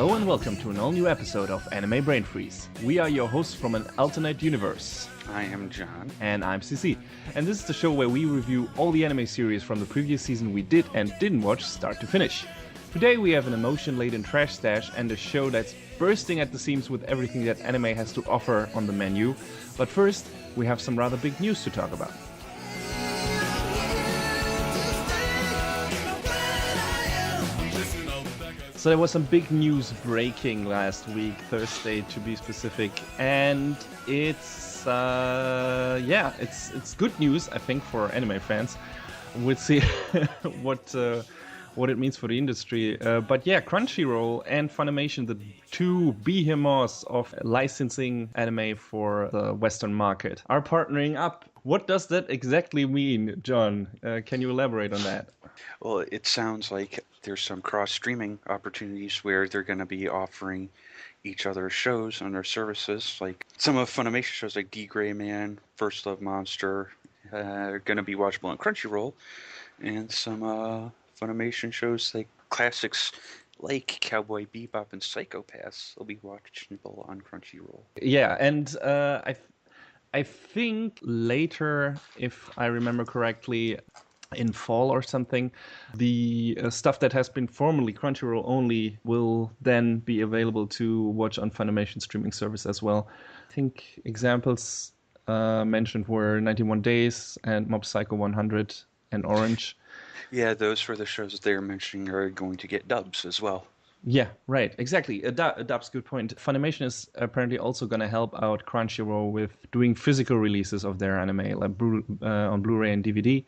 Hello and welcome to an all-new episode of Anime Brain Freeze. We are your hosts from an alternate universe. I am John. And I'm CC. And this is the show where we review all the anime series from the previous season we did and didn't watch start to finish. Today we have an emotion-laden trash stash and a show that's bursting at the seams with everything that anime has to offer on the menu. But first, we have some rather big news to talk about. So there was some big news breaking last week, Thursday to be specific, and it's good news, I think, for anime fans. We'll see what it means for the industry. But yeah, Crunchyroll and Funimation, the two behemoths of licensing anime for the Western market, are partnering up. What does that exactly mean, John? Can you elaborate on that? Well, it sounds like there's some cross-streaming opportunities where they're going to be offering each other shows on their services. Like some of Funimation shows like D-Gray Man, First Love Monster are going to be watchable on Crunchyroll. And some Funimation shows like classics like Cowboy Bebop and Psycho Pass will be watchable on Crunchyroll. Yeah, and I think later, if I remember correctly, in fall or something, the stuff that has been formerly Crunchyroll only will then be available to watch on Funimation streaming service as well. I think examples mentioned were 91 Days and Mob Psycho 100 and Orange. Yeah, those for the shows that they're mentioning are going to get dubs as well. Yeah, right, exactly. Dub's good point. Funimation is apparently also going to help out Crunchyroll with doing physical releases of their anime, like on Blu-ray and DVD.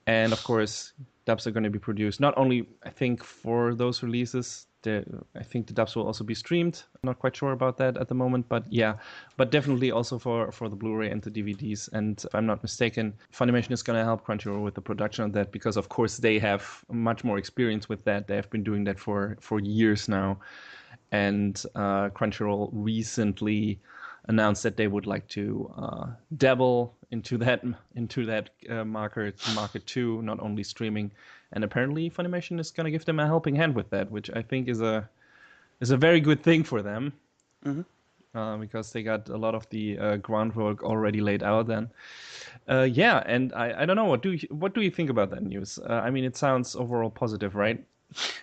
And of course, dubs are going to be produced not only, I think, for those releases. I think the dubs will also be streamed. I'm not quite sure about that at the moment, but yeah, but definitely also for the Blu-ray and the DVDs. And if I'm not mistaken, Funimation is going to help Crunchyroll with the production of that because, of course, they have much more experience with that. They have been doing that for years now. And Crunchyroll recently announced that they would like to dabble into that market too, not only streaming. And apparently Funimation is going to give them a helping hand with that, which I think is a very good thing for them. Mm-hmm. Because they got a lot of the groundwork already laid out then. And I don't know, what do you think about that news? I mean, it sounds overall positive, right?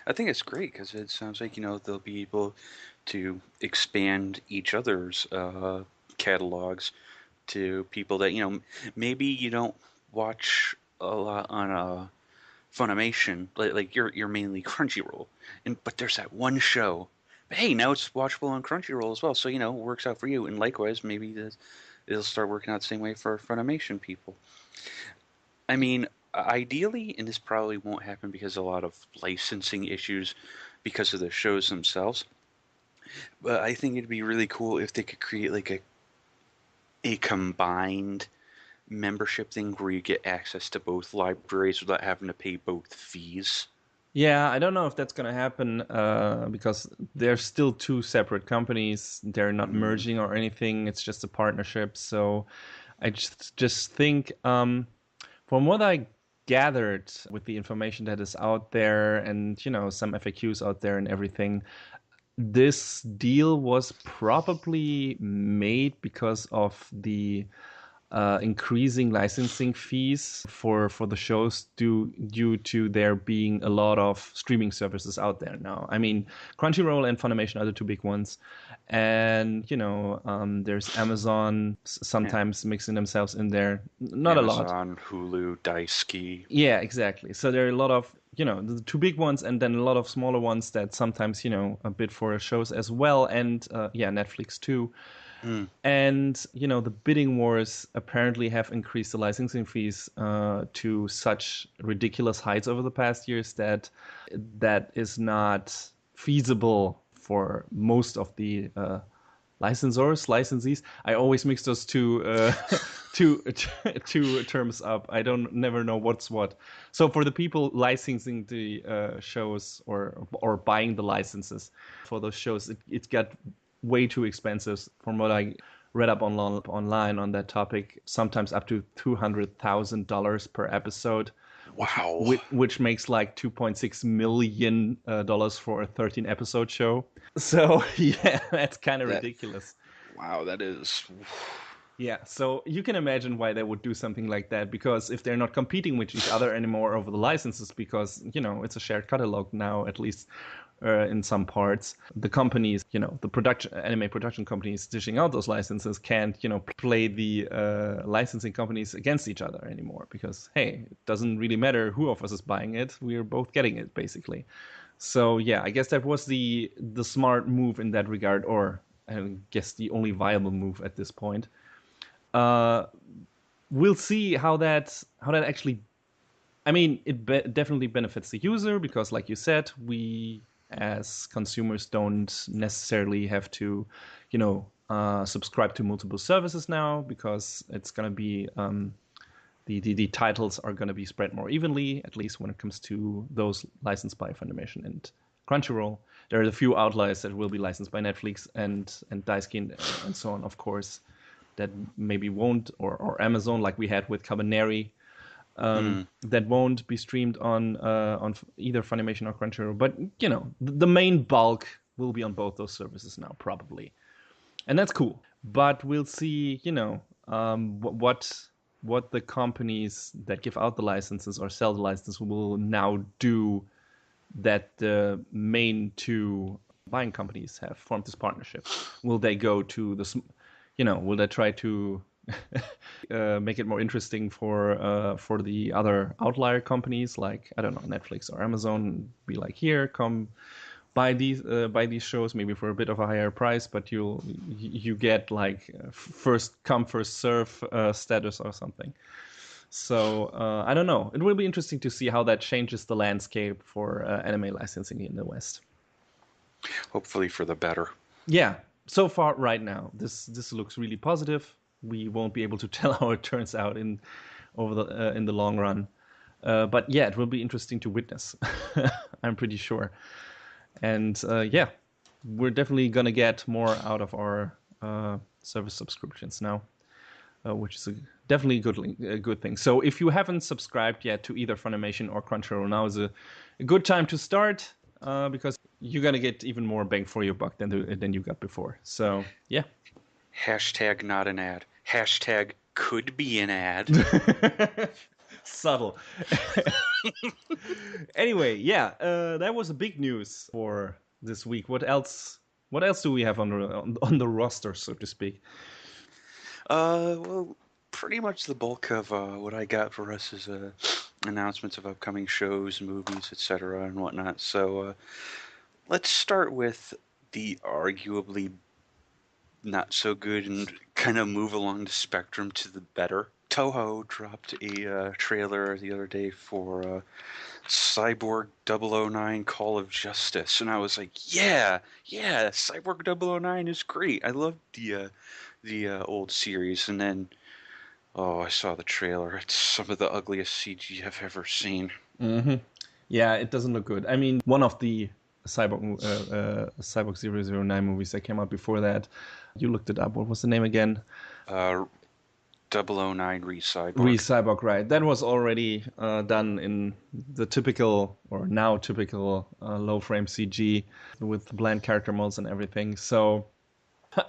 I think it's great because it sounds like, they'll be able to expand each other's catalogs to people that, maybe you don't watch a lot on Funimation, like you're mainly Crunchyroll, but there's that one show. But hey, now it's watchable on Crunchyroll as well, so it works out for you. And likewise, maybe it'll start working out the same way for Funimation people. I mean, ideally, and this probably won't happen because of a lot of licensing issues because of the shows themselves. But I think it'd be really cool if they could create like a combined membership thing where you get access to both libraries without having to pay both fees. Yeah, I don't know if that's going to happen because they're still two separate companies. They're not merging or anything. It's just a partnership. So I just think from what I gathered with the information that is out there and, some FAQs out there and everything, this deal was probably made because of the increasing licensing fees for the shows due to there being a lot of streaming services out there now. I mean, Crunchyroll and Funimation are the two big ones. And, there's Amazon sometimes mixing themselves in there. Not Amazon, a lot. Amazon, Hulu, Daisuke. Yeah, exactly. So there are a lot of, the two big ones and then a lot of smaller ones that sometimes, a bit for shows as well. And, Netflix too. And, the bidding wars apparently have increased the licensing fees to such ridiculous heights over the past years that is not feasible for most of the licensees. I always mix those two terms up. I never know what's what. So for the people licensing the shows or buying the licenses for those shows, it got way too expensive from what I read up online on that topic, sometimes up to $200,000 per episode Wow. which makes like $2.6 million for a 13 episode show. So yeah, that's kind of That ridiculous. wow, that is Yeah, so you can imagine why they would do something like that, because if they're not competing with each other anymore over the licenses, because, it's a shared catalog now, at least in some parts, the companies, the anime production companies dishing out those licenses can't, play the licensing companies against each other anymore, because, hey, it doesn't really matter who of us is buying it, we're both getting it, basically. So yeah, I guess that was the smart move in that regard, or I guess the only viable move at this point. Uh, we'll see how that actually. I mean, it definitely benefits the user because, like you said, we as consumers don't necessarily have to, subscribe to multiple services now, because it's gonna be the titles are gonna be spread more evenly, at least when it comes to those licensed by Funimation and Crunchyroll. There are a few outliers that will be licensed by Netflix and Daisuke and so on, of course, that maybe won't, or Amazon, like we had with Cabaneri, mm, that won't be streamed on either Funimation or Crunchyroll. But the main bulk will be on both those services now, probably, and that's cool. But we'll see, what the companies that give out the licenses or sell the licenses will now do, that the main two buying companies have formed this partnership. Will they go to will they try to make it more interesting for the other outlier companies, like, I don't know, Netflix or Amazon? Be like, here, come buy these shows, maybe for a bit of a higher price, but you get like first come first serve status or something. So I don't know. It will be interesting to see how that changes the landscape for anime licensing in the West. hopefully for the better. Yeah, so far right now, this looks really positive. We won't be able to tell how it turns out in the long run, but yeah, it will be interesting to witness. I'm pretty sure, and yeah, we're definitely gonna get more out of our service subscriptions now, which is definitely a good thing. So if you haven't subscribed yet to either Funimation or Crunchyroll, now is a good time to start, because you're gonna get even more bang for your buck than you got before. So yeah. Hashtag not an ad. Hashtag could be an ad. Subtle. Anyway, yeah, that was a big news for this week. What else? What else do we have on the roster, so to speak? Well, pretty much the bulk of what I got for us is announcements of upcoming shows, movies, etc., and whatnot. So let's start with the arguably not so good and kind of move along the spectrum to the better. Toho dropped a trailer the other day for Cyborg 009 Call of Justice, and I was like, yeah, Cyborg 009 is great. I love the old series, and then I saw the trailer. It's some of the ugliest CG I've ever seen. Mm-hmm. Yeah, it doesn't look good. I mean, one of the Cyborg 009 movies that came out before that, you looked it up. What was the name again? Uh, 009 Re-Cyborg. Cyborg, right? That was already done in the typical, or now typical, low frame CG with bland character models and everything. So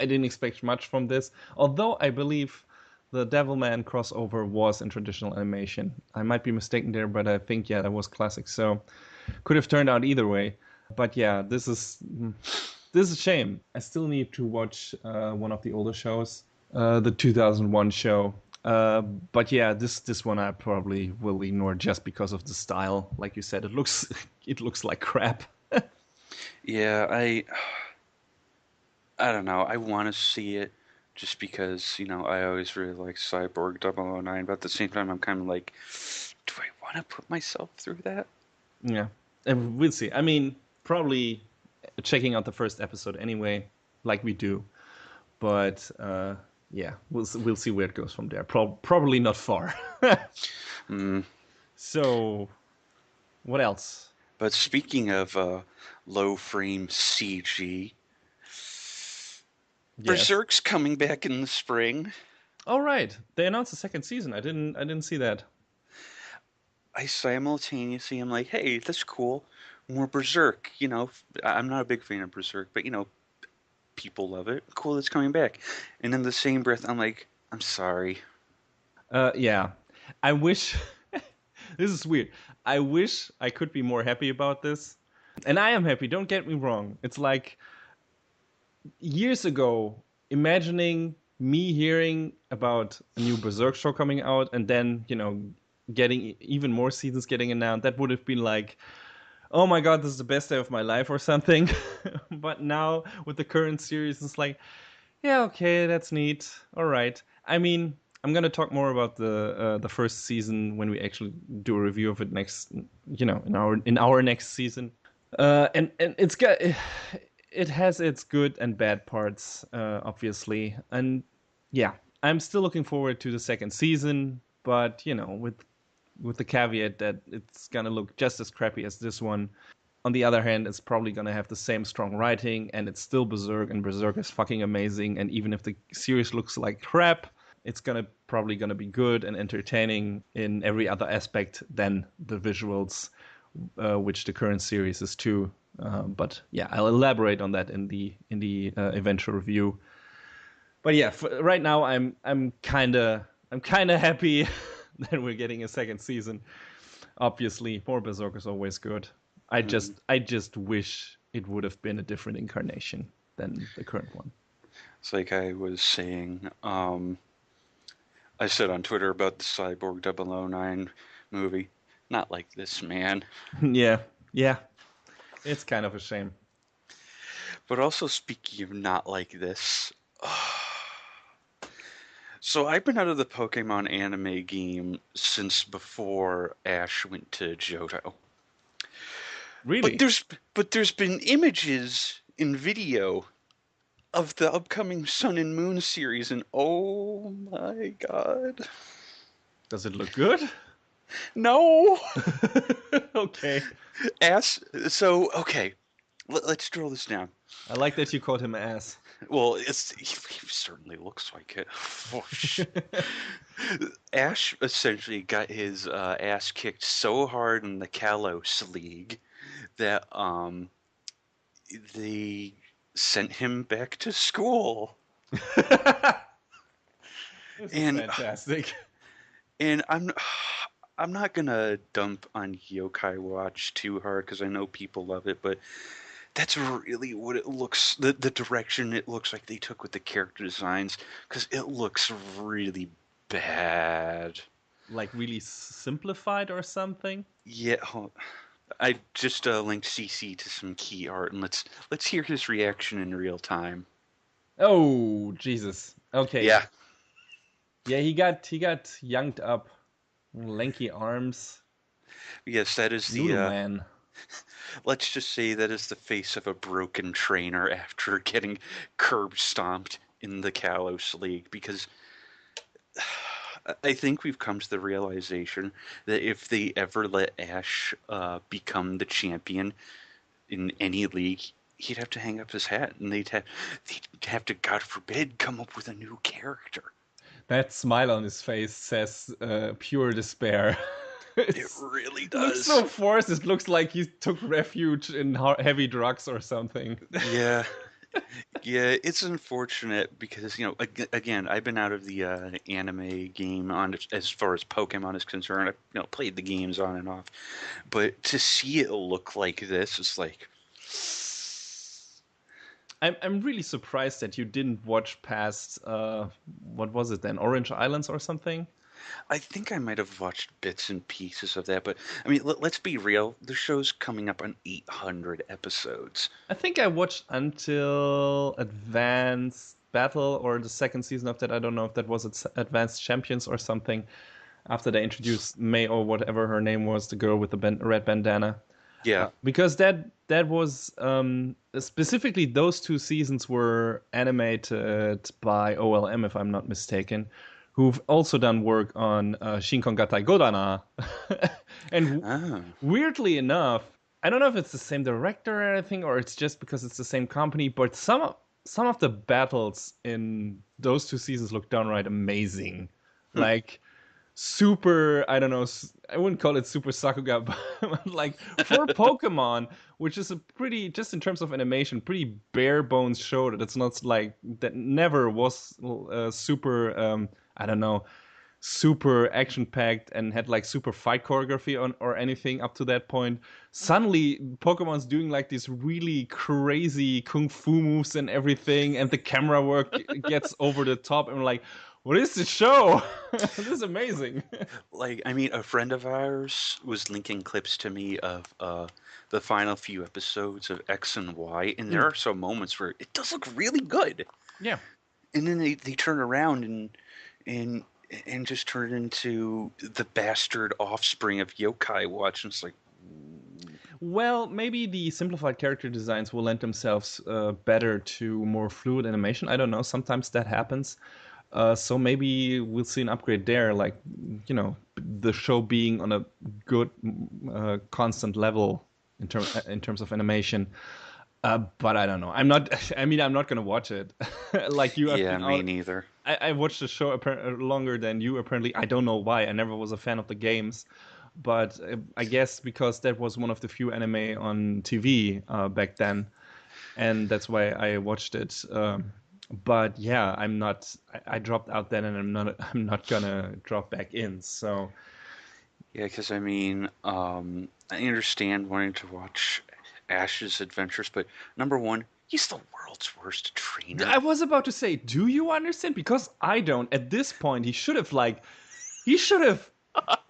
I didn't expect much from this. Although I believe the Devilman crossover was in traditional animation. I might be mistaken there, but I think, yeah, that was classic. So could have turned out either way. But yeah, this is a shame. I still need to watch one of the older shows, the 2001 show. But yeah, this one I probably will ignore just because of the style. Like you said, it looks like crap. Yeah, I don't know. I want to see it just because, I always really like Cyborg 009, but at the same time, I'm kind of like, do I want to put myself through that? Yeah, and we'll see. I mean, probably checking out the first episode anyway, like we do. But yeah, we'll see where it goes from there. Probably not far. Mm. So, what else? But speaking of low frame CG, Yes. Berserk's coming back in the spring. All right. They announced the second season. I didn't see that. I simultaneously am like, hey, that's cool. More Berserk. I'm not a big fan of Berserk, but people love it. Cool, it's coming back. And in the same breath, I'm like, I'm sorry. Yeah. I wish this is weird. I wish I could be more happy about this. And I am happy, don't get me wrong. It's like years ago, imagining me hearing about a new Berserk show coming out and then, getting even more seasons getting announced, that would have been like, oh my god, this is the best day of my life or something. But now with the current series, it's like, yeah, okay, that's neat. All right. I mean, I'm gonna talk more about the first season when we actually do a review of it next, in our next season. And it's got it has its good and bad parts, obviously, and yeah, I'm still looking forward to the second season, but with the caveat that it's gonna look just as crappy as this one. On the other hand, it's probably gonna have the same strong writing, and it's still Berserk, and Berserk is fucking amazing. And even if the series looks like crap, it's probably gonna be good and entertaining in every other aspect than the visuals, which the current series is too. But yeah, I'll elaborate on that in the eventual review. But yeah, right now I'm kinda happy that we're getting a second season. Obviously, more Berserk is always good. I Mhm. just I just wish it would have been a different incarnation than the current one. It's like I was saying, I said on Twitter about the Cyborg 009 movie. Not like this, man. Yeah, yeah, it's kind of a shame. But also, speaking of not like this, so I've been out of the Pokemon anime game since before Ash went to Johto. But Really? there's but there's been images in video of the upcoming Sun and Moon series, and oh my god. Does it look good? No! Okay. Ash, so, okay, let's drill this down. I like that you called him ass. Well, he certainly looks like it. Whoosh. Ash essentially got his ass kicked so hard in the Kalos League that they sent him back to school. This is And fantastic. and I'm not gonna dump on Yokai Watch too hard because I know people love it, but that's really what it looks the direction it looks like they took with the character designs because it looks really bad. Like really simplified or something? Yeah, I just linked CC to some key art and let's hear his reaction in real time. Oh, Jesus. Okay. Yeah. Yeah, he got yanked up. Lanky arms. Yes, that is the Noodle man. let's just say that is the face of a broken trainer after getting curb stomped in the Kalos League because I think we've come to the realization that if they ever let Ash become the champion in any league, he'd have to hang up his hat, and they'd have to, God forbid, come up with a new character. That smile on his face says pure despair. It really It looks so does. forced. It looks like he took refuge in heavy drugs or something. Yeah, yeah, it's unfortunate because again, I've been out of the anime game on as far as Pokemon is concerned. I've played the games on and off, but to see it look like this is like, I'm really surprised that you didn't watch past what was it then, Orange Islands or something. I think I might have watched bits and pieces of that, but I mean, let's be real. The show's coming up on 800 episodes. I think I watched until Advanced Battle or the second season of that. I don't know if that was Advanced Champions or something. After they introduced May or whatever her name was, the girl with the red bandana. Yeah. Because that was specifically those two seasons were animated by OLM, if I'm not mistaken, who've also done work on Shinkongatai Godana. And Oh. weirdly enough, I don't know if it's the same director or anything, or it's just because it's the same company, but some of the battles in those two seasons look downright amazing. Hmm. Like super, I don't know, I wouldn't call it super Sakuga, but like for Pokemon, which is a pretty, just in terms of animation, pretty bare bones show that it's not like, that never was super, I don't know, super action packed and had like super fight choreography on or anything up to that point. Suddenly, Pokemon's doing like these really crazy kung fu moves and everything, and the camera work gets over the top. And we're like, what is this show? This is amazing. Like, I mean, a friend of ours was linking clips to me of the final few episodes of X and Y, and there Mm, are some moments where it does look really good, yeah. and then they turn around and and just turn it into the bastard offspring of Yokai Watch, and it's like, Well, maybe the simplified character designs will lend themselves better to more fluid animation. I don't know. Sometimes that happens. So maybe we'll see an upgrade there, like, the show being on a good, constant level in terms of animation. But I don't know. I'm not. I mean, I'm not gonna watch it. Like you, I've yeah, been me out. neither. I watched the show longer than you. Apparently, I don't know why. I never was a fan of the games, but I guess because that was one of the few anime on TV back then, and that's why I watched it. But yeah, I'm not. I dropped out then, and I'm not. I'm not gonna drop back in. So Yeah, because I mean, I understand wanting to watch Ash's adventures, but number one, he's the world's worst trainer. I was about to say, do you understand? Because I don't. At this point, he should have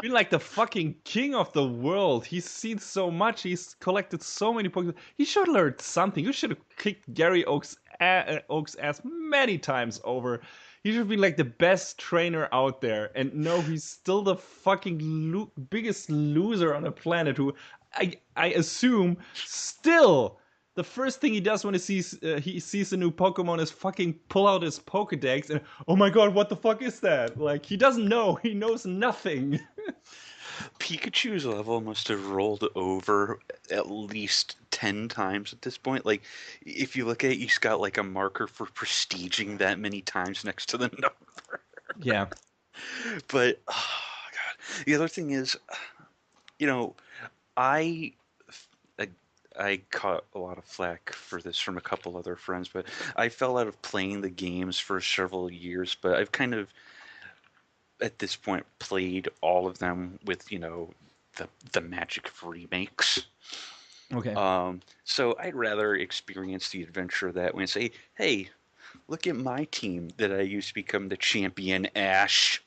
been like the fucking king of the world. He's seen so much. He's collected so many Pokemon. He should have learned something. You should have kicked Gary Oak's ass many times over. He should be like the best trainer out there. And no, he's still the fucking biggest loser on the planet. Who I assume still the first thing he does when he sees a new Pokemon is fucking pull out his Pokedex and, oh my god, what the fuck is that? Like, he doesn't know. He knows nothing. Pikachu's level must have rolled over at least 10 times at this point. Like, if you look at it, he's got like a marker for prestiging that many times next to the number. Yeah. But, oh, God. The other thing is, you know, I I, I caught a lot of flack for this from a couple other friends, but I fell out of playing the games for several years, but I've kind of at this point played all of them with, the magic of remakes. Okay. So I'd rather experience the adventure that way and say, hey, look at my team that I used to become the champion, Ash.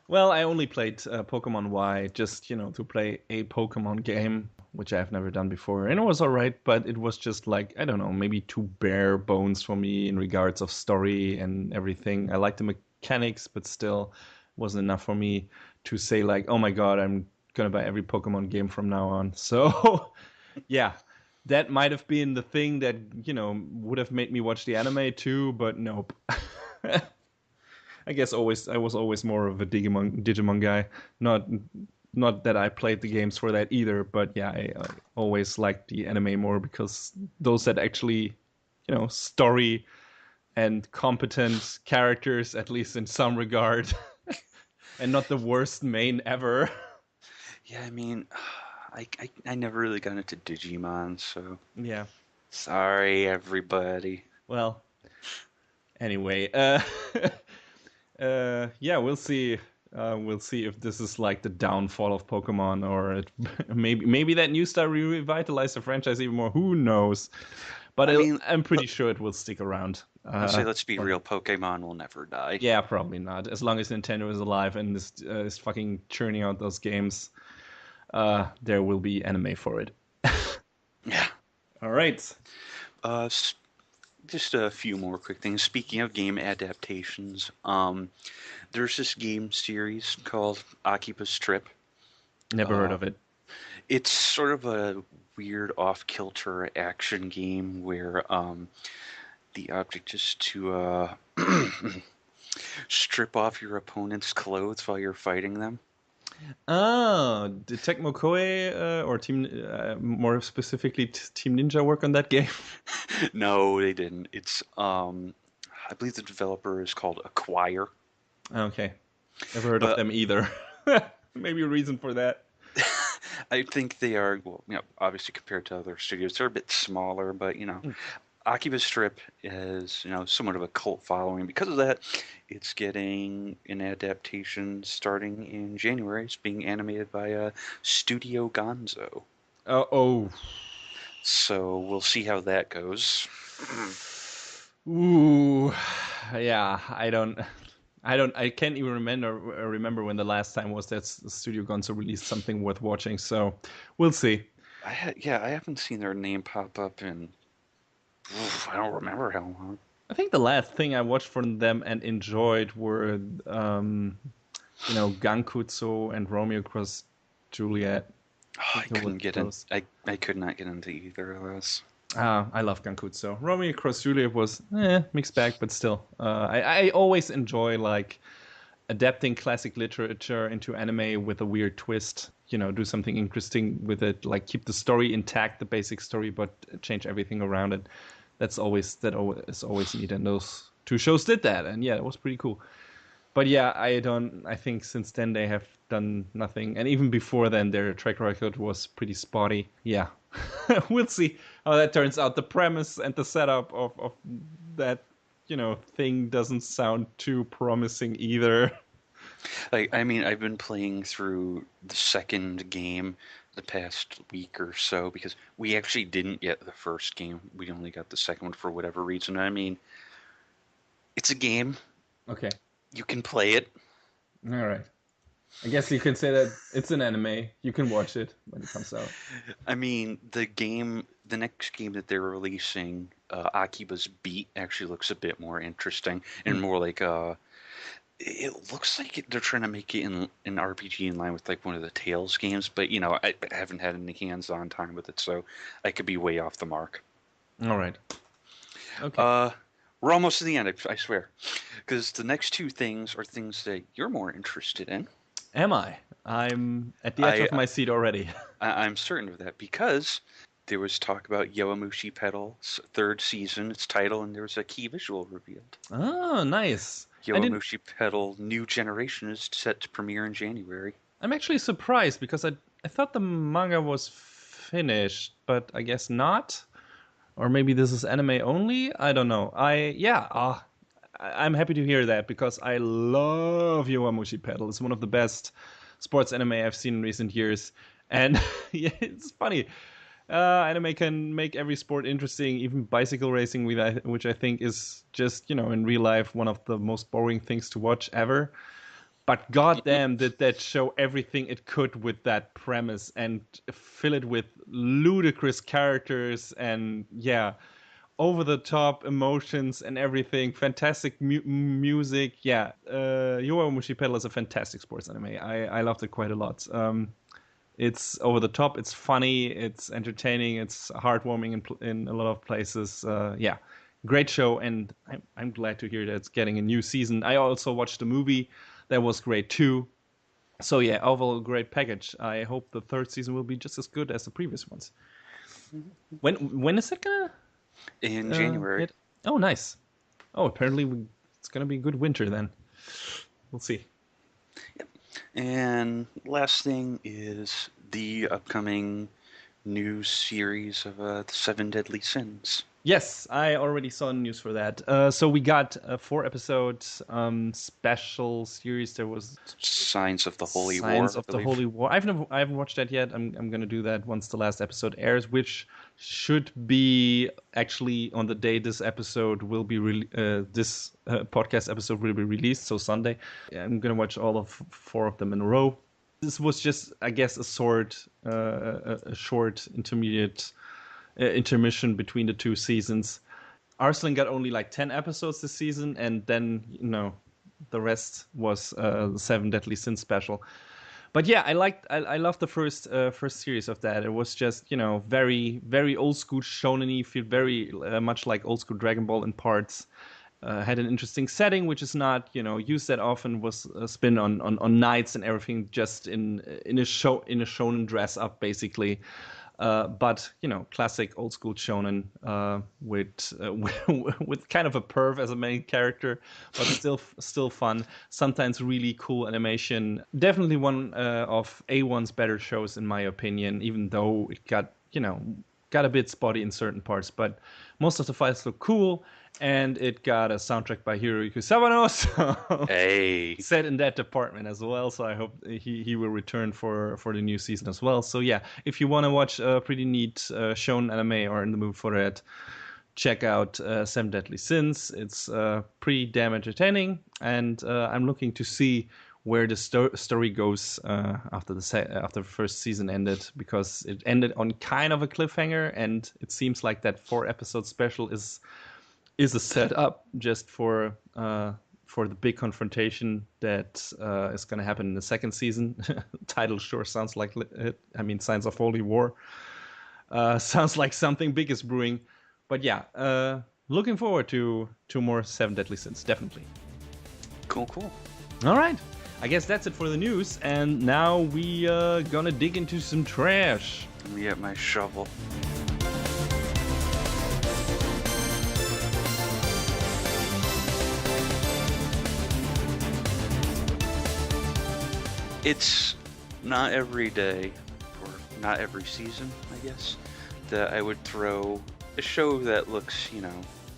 Well, I only played Pokemon Y just, to play a Pokemon game, which I've never done before. And it was alright, but it was just like, I don't know, maybe too bare bones for me in regards of story and everything. I like the mechanics, but still wasn't enough for me to say like, oh my god, I'm gonna buy every Pokemon game from now on. So yeah, that might have been the thing that, would have made me watch the anime too, but nope. I guess I was always more of a Digimon guy. Not not that I played the games for that either, but yeah, I always liked the anime more because those that actually, story and competent characters, at least in some regard, and not the worst main ever. Yeah, I mean, I never really got into Digimon, so Yeah. sorry, everybody. Well, anyway, yeah, we'll see. We'll see if this is like the downfall of Pokemon, or maybe that new star revitalized the franchise even more. Who knows? But I mean, I'm pretty sure it will stick around. I'll say, let's be For real, now. Pokemon will never die. Yeah, probably not. As long as Nintendo is alive and is fucking churning out those games, there will be anime for it. Yeah. All right. Uh, just a few more quick things. Speaking of game adaptations, there's this game series called Akiba's Trip. Never heard Uh, of it. it's sort of a weird off-kilter action game where the object is to strip off your opponent's clothes while you're fighting them. Oh, did Tecmo Koei or Team, more specifically Team Ninja, work on that game? No, they didn't. It's I believe the developer is called Acquire. Okay. Never heard of But them either. Maybe a reason for that. I think they are, well, obviously compared to other studios, they're a bit smaller, but Akiba Strip is, somewhat of a cult following. Because of that, it's getting an adaptation starting in January. It's being animated by Studio Gonzo. Oh. So we'll see how that goes. Ooh. Yeah, I can't even remember when the last time was that Studio Gonzo released something worth watching. So we'll see. I haven't seen their name pop up in, I don't remember how long. I think the last thing I watched from them and enjoyed were, Gankutsu and Romeo Cross Juliet. Oh, I think I could not get into either of those. I love Gankutsu. Romeo Cross Juliet was mixed bag, but still, I always enjoy like adapting classic literature into anime with a weird twist. Do something interesting with it, like keep the story intact, the basic story, but change everything around it. That is always neat, and those two shows did that, and yeah, it was pretty cool. But yeah, I think since then they have done nothing, and even before then their track record was pretty spotty. Yeah, we'll see how that turns out. The premise and the setup of that thing doesn't sound too promising either. I've been playing through the second game the past week or so because we actually didn't get the first game. We only got the second one for whatever reason. It's a game. Okay. You can play it. All right. I guess you can say that it's an anime. You can watch it when it comes out. The next game that they're releasing, Akiba's Beat, actually looks a bit more interesting and more like it looks like they're trying to make it in an RPG in line with like one of the Tales games, but I haven't had any hands-on time with it, so I could be way off the mark. All right. Okay. We're almost to the end, I swear, because the next two things are things that you're more interested in. Am I? I'm at the edge of my seat already. I'm certain of that because there was talk about Yowamushi Pedal's third season, its title, and there was a key visual revealed. Oh, nice. Yowamushi Pedal New Generation is set to premiere in January. I'm actually surprised because I thought the manga was finished, but I guess not. Or maybe this is anime only? I don't know. I'm happy to hear that because I love Yowamushi Pedal. It's one of the best sports anime I've seen in recent years. And yeah, it's funny. Anime can make every sport interesting, even bicycle racing, which I think is just, in real life, one of the most boring things to watch ever. But goddamn, did that show everything it could with that premise and fill it with ludicrous characters and, yeah, over-the-top emotions and everything. Fantastic music. Yeah, Yowamushi Pedal is a fantastic sports anime. I loved it quite a lot. It's over the top. It's funny. It's entertaining. It's heartwarming in a lot of places. Yeah, great show, and I'm glad to hear that it's getting a new season. I also watched the movie. That was great too. So yeah, overall great package. I hope the third season will be just as good as the previous ones. When is it gonna? In January. Oh, nice. Oh, apparently it's gonna be a good winter then. We'll see. Yep. And last thing is the upcoming new series of the Seven Deadly Sins. Yes, I already saw news for that. So we got a 4-episode special series. There was Signs of the Holy War. Signs of the Holy War. I haven't watched that yet. I'm gonna do that once the last episode airs, which should be actually on the day this episode will be this podcast episode will be released. So Sunday. I'm gonna watch all of 4 of them in a row. This was just, I guess, a short intermediate. Intermission between the 2 seasons. Arslan got only like 10 episodes this season, and then the rest was the 7 Deadly Sins special. But yeah, I loved the first series of that. It was just very very old school shonen-y, feel very much like old school Dragon Ball in parts. Had an interesting setting, which is not used that often. Was a spin on knights and everything, just in a shonen dress up basically. But classic old school shonen with with kind of a perv as a main character, but still fun. Sometimes really cool animation. Definitely one of A1's better shows in my opinion. Even though it got a bit spotty in certain parts, but most of the fights look cool. And it got a soundtrack by Hiroyuki Sawano, so Hey. set in that department as well. So I hope he will return for the new season as well. So yeah, if you want to watch a pretty neat shonen anime or in the mood for that, check out Seven Deadly Sins. It's pretty damn entertaining, and I'm looking to see where the story goes after the first season ended, because it ended on kind of a cliffhanger, and it seems like that 4-episode special is a setup just for the big confrontation that is going to happen in the second season. Title sure sounds like it. I mean, Signs of Holy War. Sounds like something big is brewing. But yeah, looking forward to more Seven Deadly Sins, definitely. Cool. All right. I guess that's it for the news. And now we gonna dig into some trash. Let me get my shovel. It's not every day, or not every season, I guess, that I would throw a show that looks,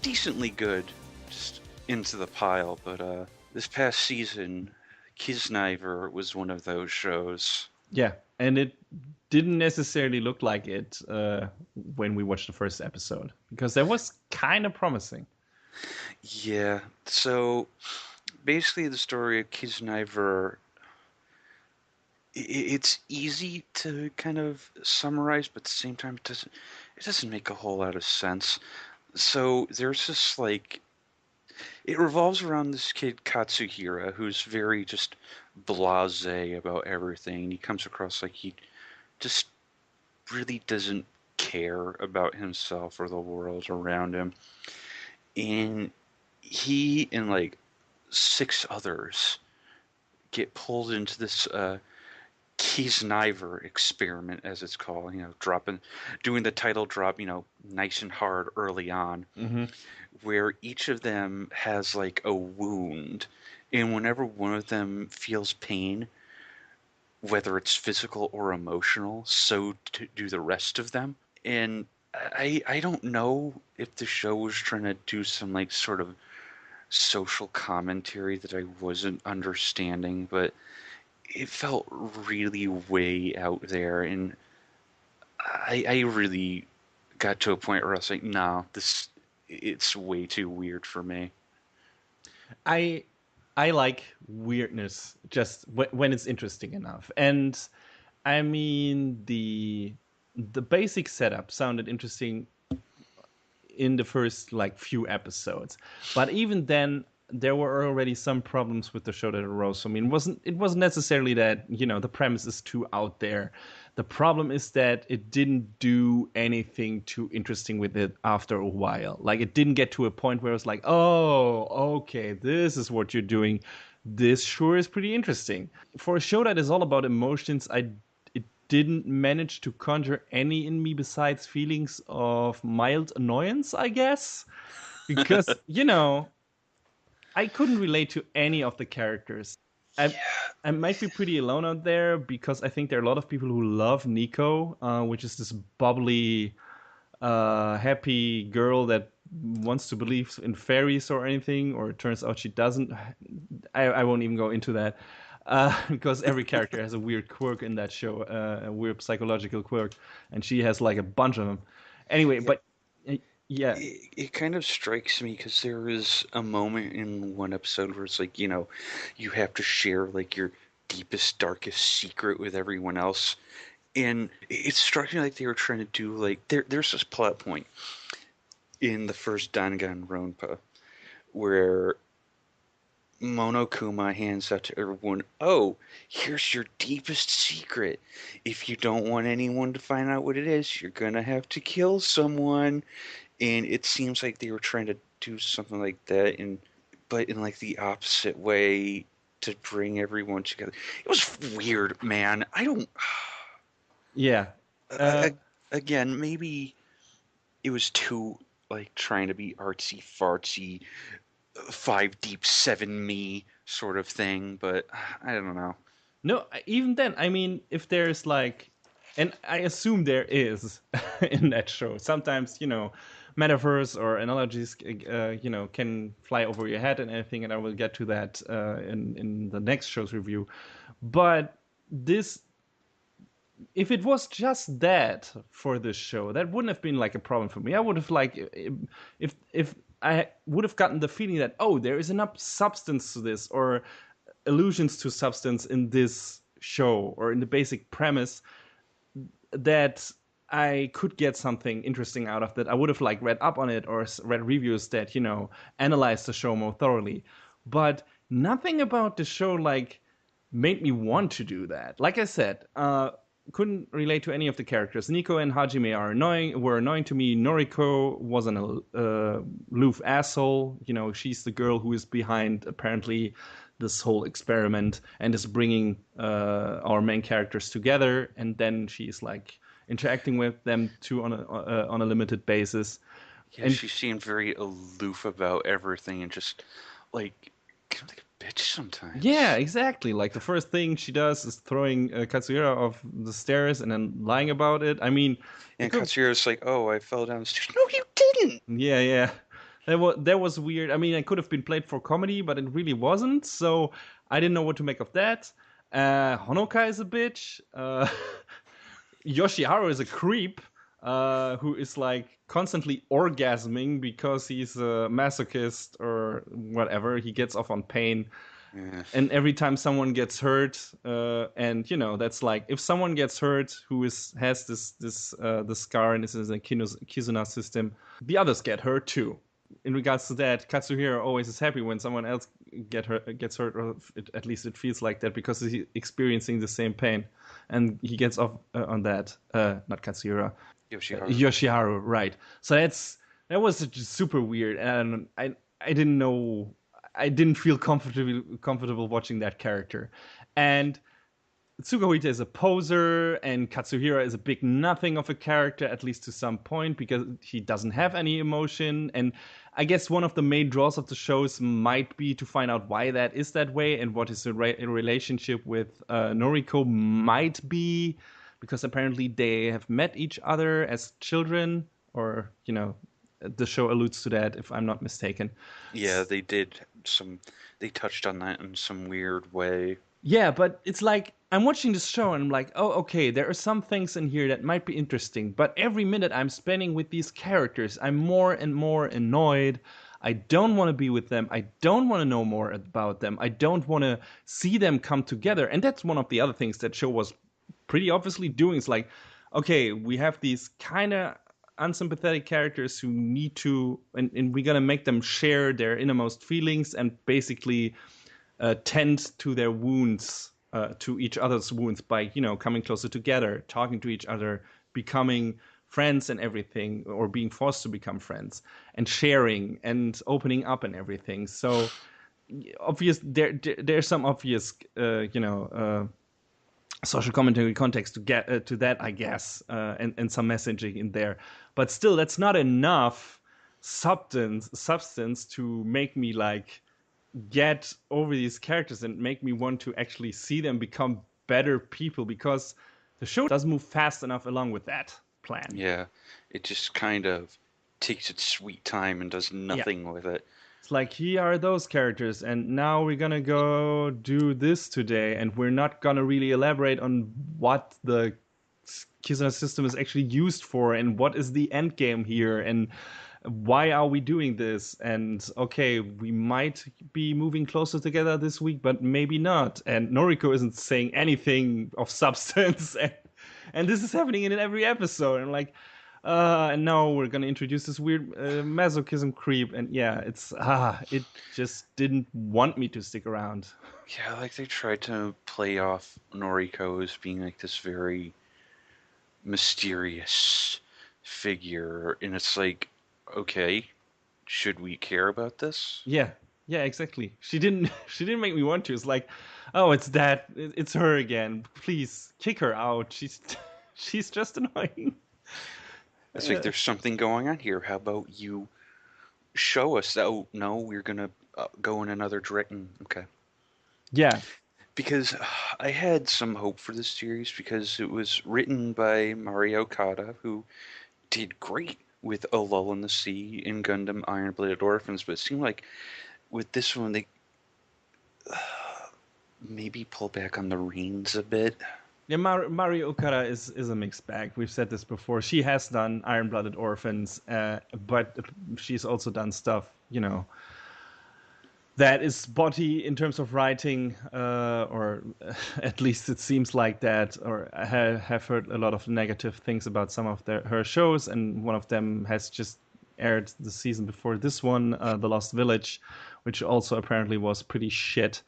decently good just into the pile. But this past season, Kiznaiver was one of those shows. Yeah, and it didn't necessarily look like it when we watched the first episode, because that was kind of promising. Yeah, so basically the story of Kiznaiver, it's easy to kind of summarize, but at the same time it doesn't make a whole lot of sense. So there's this it revolves around this kid Katsuhira, who's very just blasé about everything. He comes across like he just really doesn't care about himself or the world around him. And he and 6 others get pulled into this Kiznaiver experiment, as it's called, doing the title drop, nice and hard early on, where each of them has a wound, and whenever one of them feels pain, whether it's physical or emotional, so do the rest of them. And I don't know if the show was trying to do some sort of social commentary that I wasn't understanding, but it felt really way out there, and I really got to a point where I was like, no, it's way too weird for me. I like weirdness just when it's interesting enough, and I mean the basic setup sounded interesting in the first few episodes, but even then there were already some problems with the show that arose. I mean, it wasn't necessarily that the premise is too out there. The problem is that it didn't do anything too interesting with it after a while. It didn't get to a point where it's like, oh, okay, this is what you're doing. This sure is pretty interesting. For a show that is all about emotions, it didn't manage to conjure any in me besides feelings of mild annoyance, I guess. Because, I couldn't relate to any of the characters. I might be pretty alone out there, because I think there are a lot of people who love Nico, which is this bubbly, happy girl that wants to believe in fairies or anything, or it turns out she doesn't. I won't even go into that, because every character has a weird quirk in that show, a weird psychological quirk, and she has a bunch of them. Anyway, but yeah. It kind of strikes me because there is a moment in one episode where it's you have to share your deepest, darkest secret with everyone else. And it struck me like they were trying to do there's this plot point in the first Danganronpa where Monokuma hands out to everyone, oh, here's your deepest secret. If you don't want anyone to find out what it is, you're gonna have to kill someone. And it seems like they were trying to do something like that, but in the opposite way to bring everyone together. It was weird, man. I don't. Yeah. again, maybe it was too like trying to be artsy fartsy, five deep, seven me sort of thing, but I don't know. No, even then, I mean, if there's like, and I assume there is in that show. Sometimes, metaphors or analogies, can fly over your head and anything, and I will get to that in the next show's review. But this, if it was just that for this show, that wouldn't have been like a problem for me. I would have like, if I would have gotten the feeling that, oh, there is enough substance to this, or allusions to substance in this show, or in the basic premise, that I could get something interesting out of that. I would have like read up on it or read reviews that analyze the show more thoroughly. But nothing about the show like made me want to do that. Like I said, couldn't relate to any of the characters. Nico and Hajime were annoying to me. Noriko was an aloof asshole. She's the girl who is behind apparently this whole experiment and is bringing our main characters together, and then she's like interacting with them too on a limited basis. Yeah, And she seemed very aloof about everything and just like kind of like a bitch yeah, sometimes. exactly. Like the first thing she does is throwing Katsuhira off the stairs and then lying about it. I mean, it And could. Katsuhira's like, "Oh, I fell down the stairs." No, you didn't. Yeah, yeah. That was weird. I mean, it could have been played for comedy, but it really wasn't. So I didn't know what to make of that. Honoka is a bitch. Yoshiharu is a creep who is like constantly orgasming because he's a masochist or whatever. He gets off on pain. Yeah. And every time someone gets hurt, and that's like if someone gets hurt who has this scar and is in a Kizuna system, the others get hurt too. In regards to that, Katsuhiro always is happy when someone else gets hurt, or at least it feels like that, because he's experiencing the same pain, and he gets off on that. Not Katsuhiro, Yoshiharu. Yoshiharu, right? So that was just super weird, and I didn't know, I didn't feel comfortable watching that character, and Tsukuhita is a poser, and Katsuhira is a big nothing of a character, at least to some point, because he doesn't have any emotion. And I guess one of the main draws of the shows might be to find out why that is that way and what his relationship with Noriko might be, because apparently they have met each other as children, or, the show alludes to that, if I'm not mistaken. Yeah, they did some. They touched on that in some weird way. Yeah, but it's like I'm watching this show and I'm like, oh, okay, there are some things in here that might be interesting, but every minute I'm spending with these characters, I'm more and more annoyed. I don't want to be with them. I don't want to know more about them. I don't want to see them come together. And that's one of the other things that show was pretty obviously doing. It's like, okay, we have these kind of unsympathetic characters who need to, and we're going to make them share their innermost feelings and basically tend to their wounds, to each other's wounds by, coming closer together, talking to each other, becoming friends and everything, or being forced to become friends, and sharing and opening up and everything. So there's some obvious, social commentary context to get to that, I guess, and some messaging in there. But still, that's not enough substance to make me like get over these characters and make me want to actually see them become better people, because the show doesn't move fast enough along with that plan. Yeah, it just kind of takes its sweet time and does Yeah. nothing with it. It's like, here are those characters, and now we're gonna go do this today, and we're not gonna really elaborate on what the Kizuna system is actually used for, and what is the end game here, and why are we doing this? And okay, we might be moving closer together this week, but maybe not. And Noriko isn't saying anything of substance, and this is happening in every episode. I'm like, and now we're gonna introduce this weird masochism creep, and yeah, it just didn't want me to stick around. Yeah, like they tried to play off Noriko as being like this very mysterious figure, and it's like, okay, should we care about this? Yeah, yeah, exactly. She didn't. She didn't make me want to. It's like, oh, it's her again. Please kick her out. She's she's just annoying. It's like there's something going on here. How about you show us? Oh no, we're gonna go in another direction. Okay. Yeah. Because I had some hope for this series because it was written by Mario Okada, who did great with A Lull in the Sea and Gundam Iron-Blooded Orphans, but it seemed like with this one they maybe pull back on the reins a bit. Yeah, Mario Okada is a mixed bag. We've said this before. She has done Iron-Blooded Orphans, but she's also done stuff, that is spotty in terms of writing, or at least it seems like that. Or I have heard a lot of negative things about some of her shows, and one of them has just aired the season before this one, The Lost Village, which also apparently was pretty shit.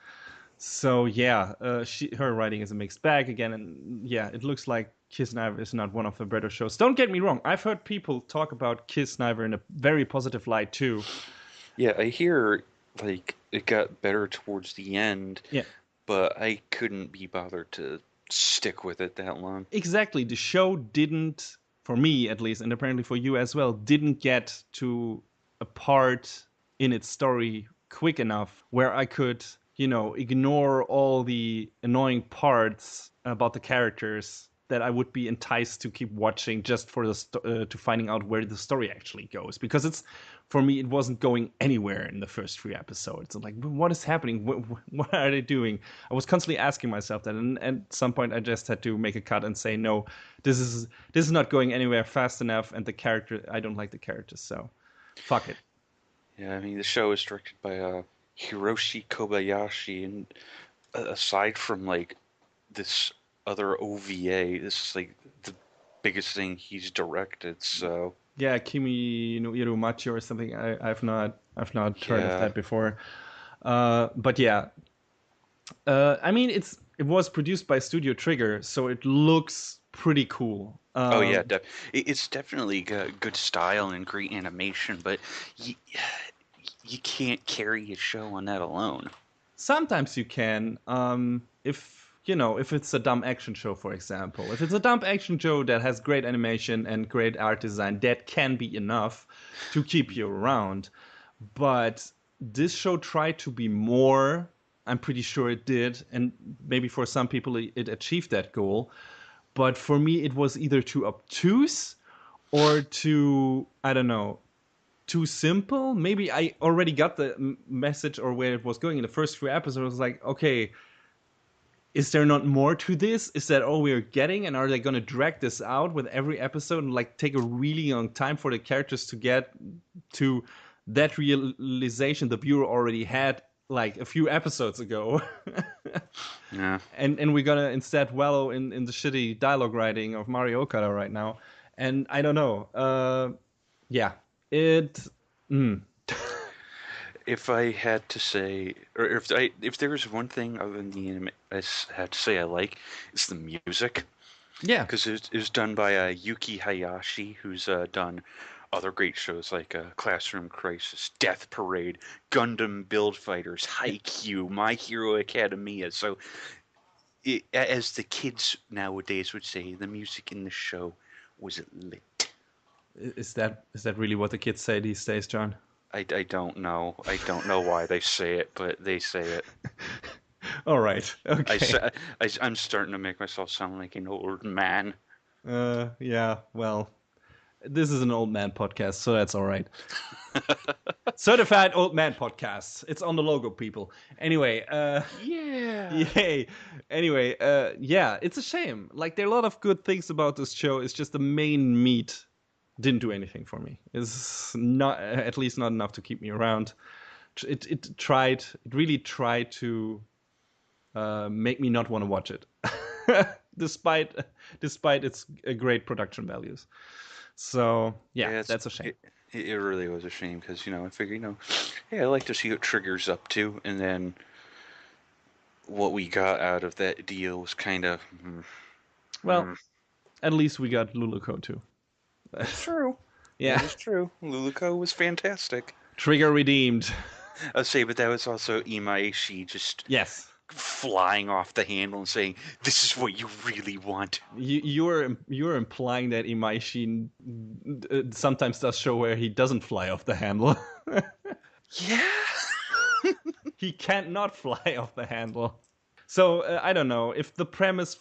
So yeah, her writing is a mixed bag again, and yeah, it looks like Kiznaiver is not one of the better shows. Don't get me wrong, I've heard people talk about Kiznaiver in a very positive light too. Yeah, I hear like it got better towards the end, Yeah, but I couldn't be bothered to stick with it that long. exactly. The show didn't, for me at least, and apparently for you as well, didn't get to a part in its story quick enough where I could, ignore all the annoying parts about the characters that I would be enticed to keep watching just for to finding out where the story actually goes. Because for me, it wasn't going anywhere in the first 3 episodes. I'm like, what is happening? What are they doing? I was constantly asking myself that, and at some point, I just had to make a cut and say, no, this is not going anywhere fast enough, and I don't like the characters, so fuck it. Yeah, I mean the show is directed by Hiroshi Kobayashi, and aside from like this other OVA, this is like the biggest thing he's directed. So Yeah, Kimi no Irumachi or something. I've not heard of yeah. that before. But yeah, I mean it was produced by Studio Trigger, so it looks pretty cool. Oh yeah, it's definitely got good style and great animation, but you, you can't carry a show on that alone. Sometimes you can, if it's a dumb action show, for example. If it's a dumb action show that has great animation and great art design, that can be enough to keep you around. But this show tried to be more. I'm pretty sure it did, and maybe for some people it achieved that goal. But for me, it was either too obtuse or too, I don't know, too simple. Maybe I already got the message or where it was going in the first 3 episodes. I was like, okay, is there not more to this? Is that all we're getting? And are they going to drag this out with every episode and like take a really long time for the characters to get to that realization the viewer already had like a few episodes ago? Yeah. And we're gonna instead wallow in the shitty dialogue writing of Mario Okada right now. And I don't know. Yeah, it. Mm. If I had to say, or if there was one thing other than the anime I had to say I like, it's the music. Yeah, Because it was done by Yuki Hayashi, who's done other great shows like Classroom Crisis, Death Parade, Gundam Build Fighters, Haikyuu, My Hero Academia. So, as the kids nowadays would say, the music in the show was lit. is that really what the kids say these days, John? I don't know. I don't know why they say it, but they say it. All right. Okay. I'm starting to make myself sound like an old man. Yeah. Well, this is an old man podcast, so that's all right. Certified old man podcast. It's on the logo, people. Anyway. Yeah. Yay. Anyway. Yeah. It's a shame. Like there are a lot of good things about this show. It's just the main meat didn't do anything for me. It's not, at least not enough to keep me around. It really tried to make me not want to watch it, despite its great production values. So yeah, that's a shame. It really was a shame because I figured hey, I like to see what Trigger's up to, and then what we got out of that deal was kind of. Well, at least we got Luluco too. That's true. Yeah, that is true. Luluco was fantastic. Trigger redeemed. I'll say, but that was also Imaishi just Yes. flying off the handle and saying, "This is what you really want." You're implying that Imaishi sometimes does show where he doesn't fly off the handle. Yeah. He can't not fly off the handle. So I don't know if the premise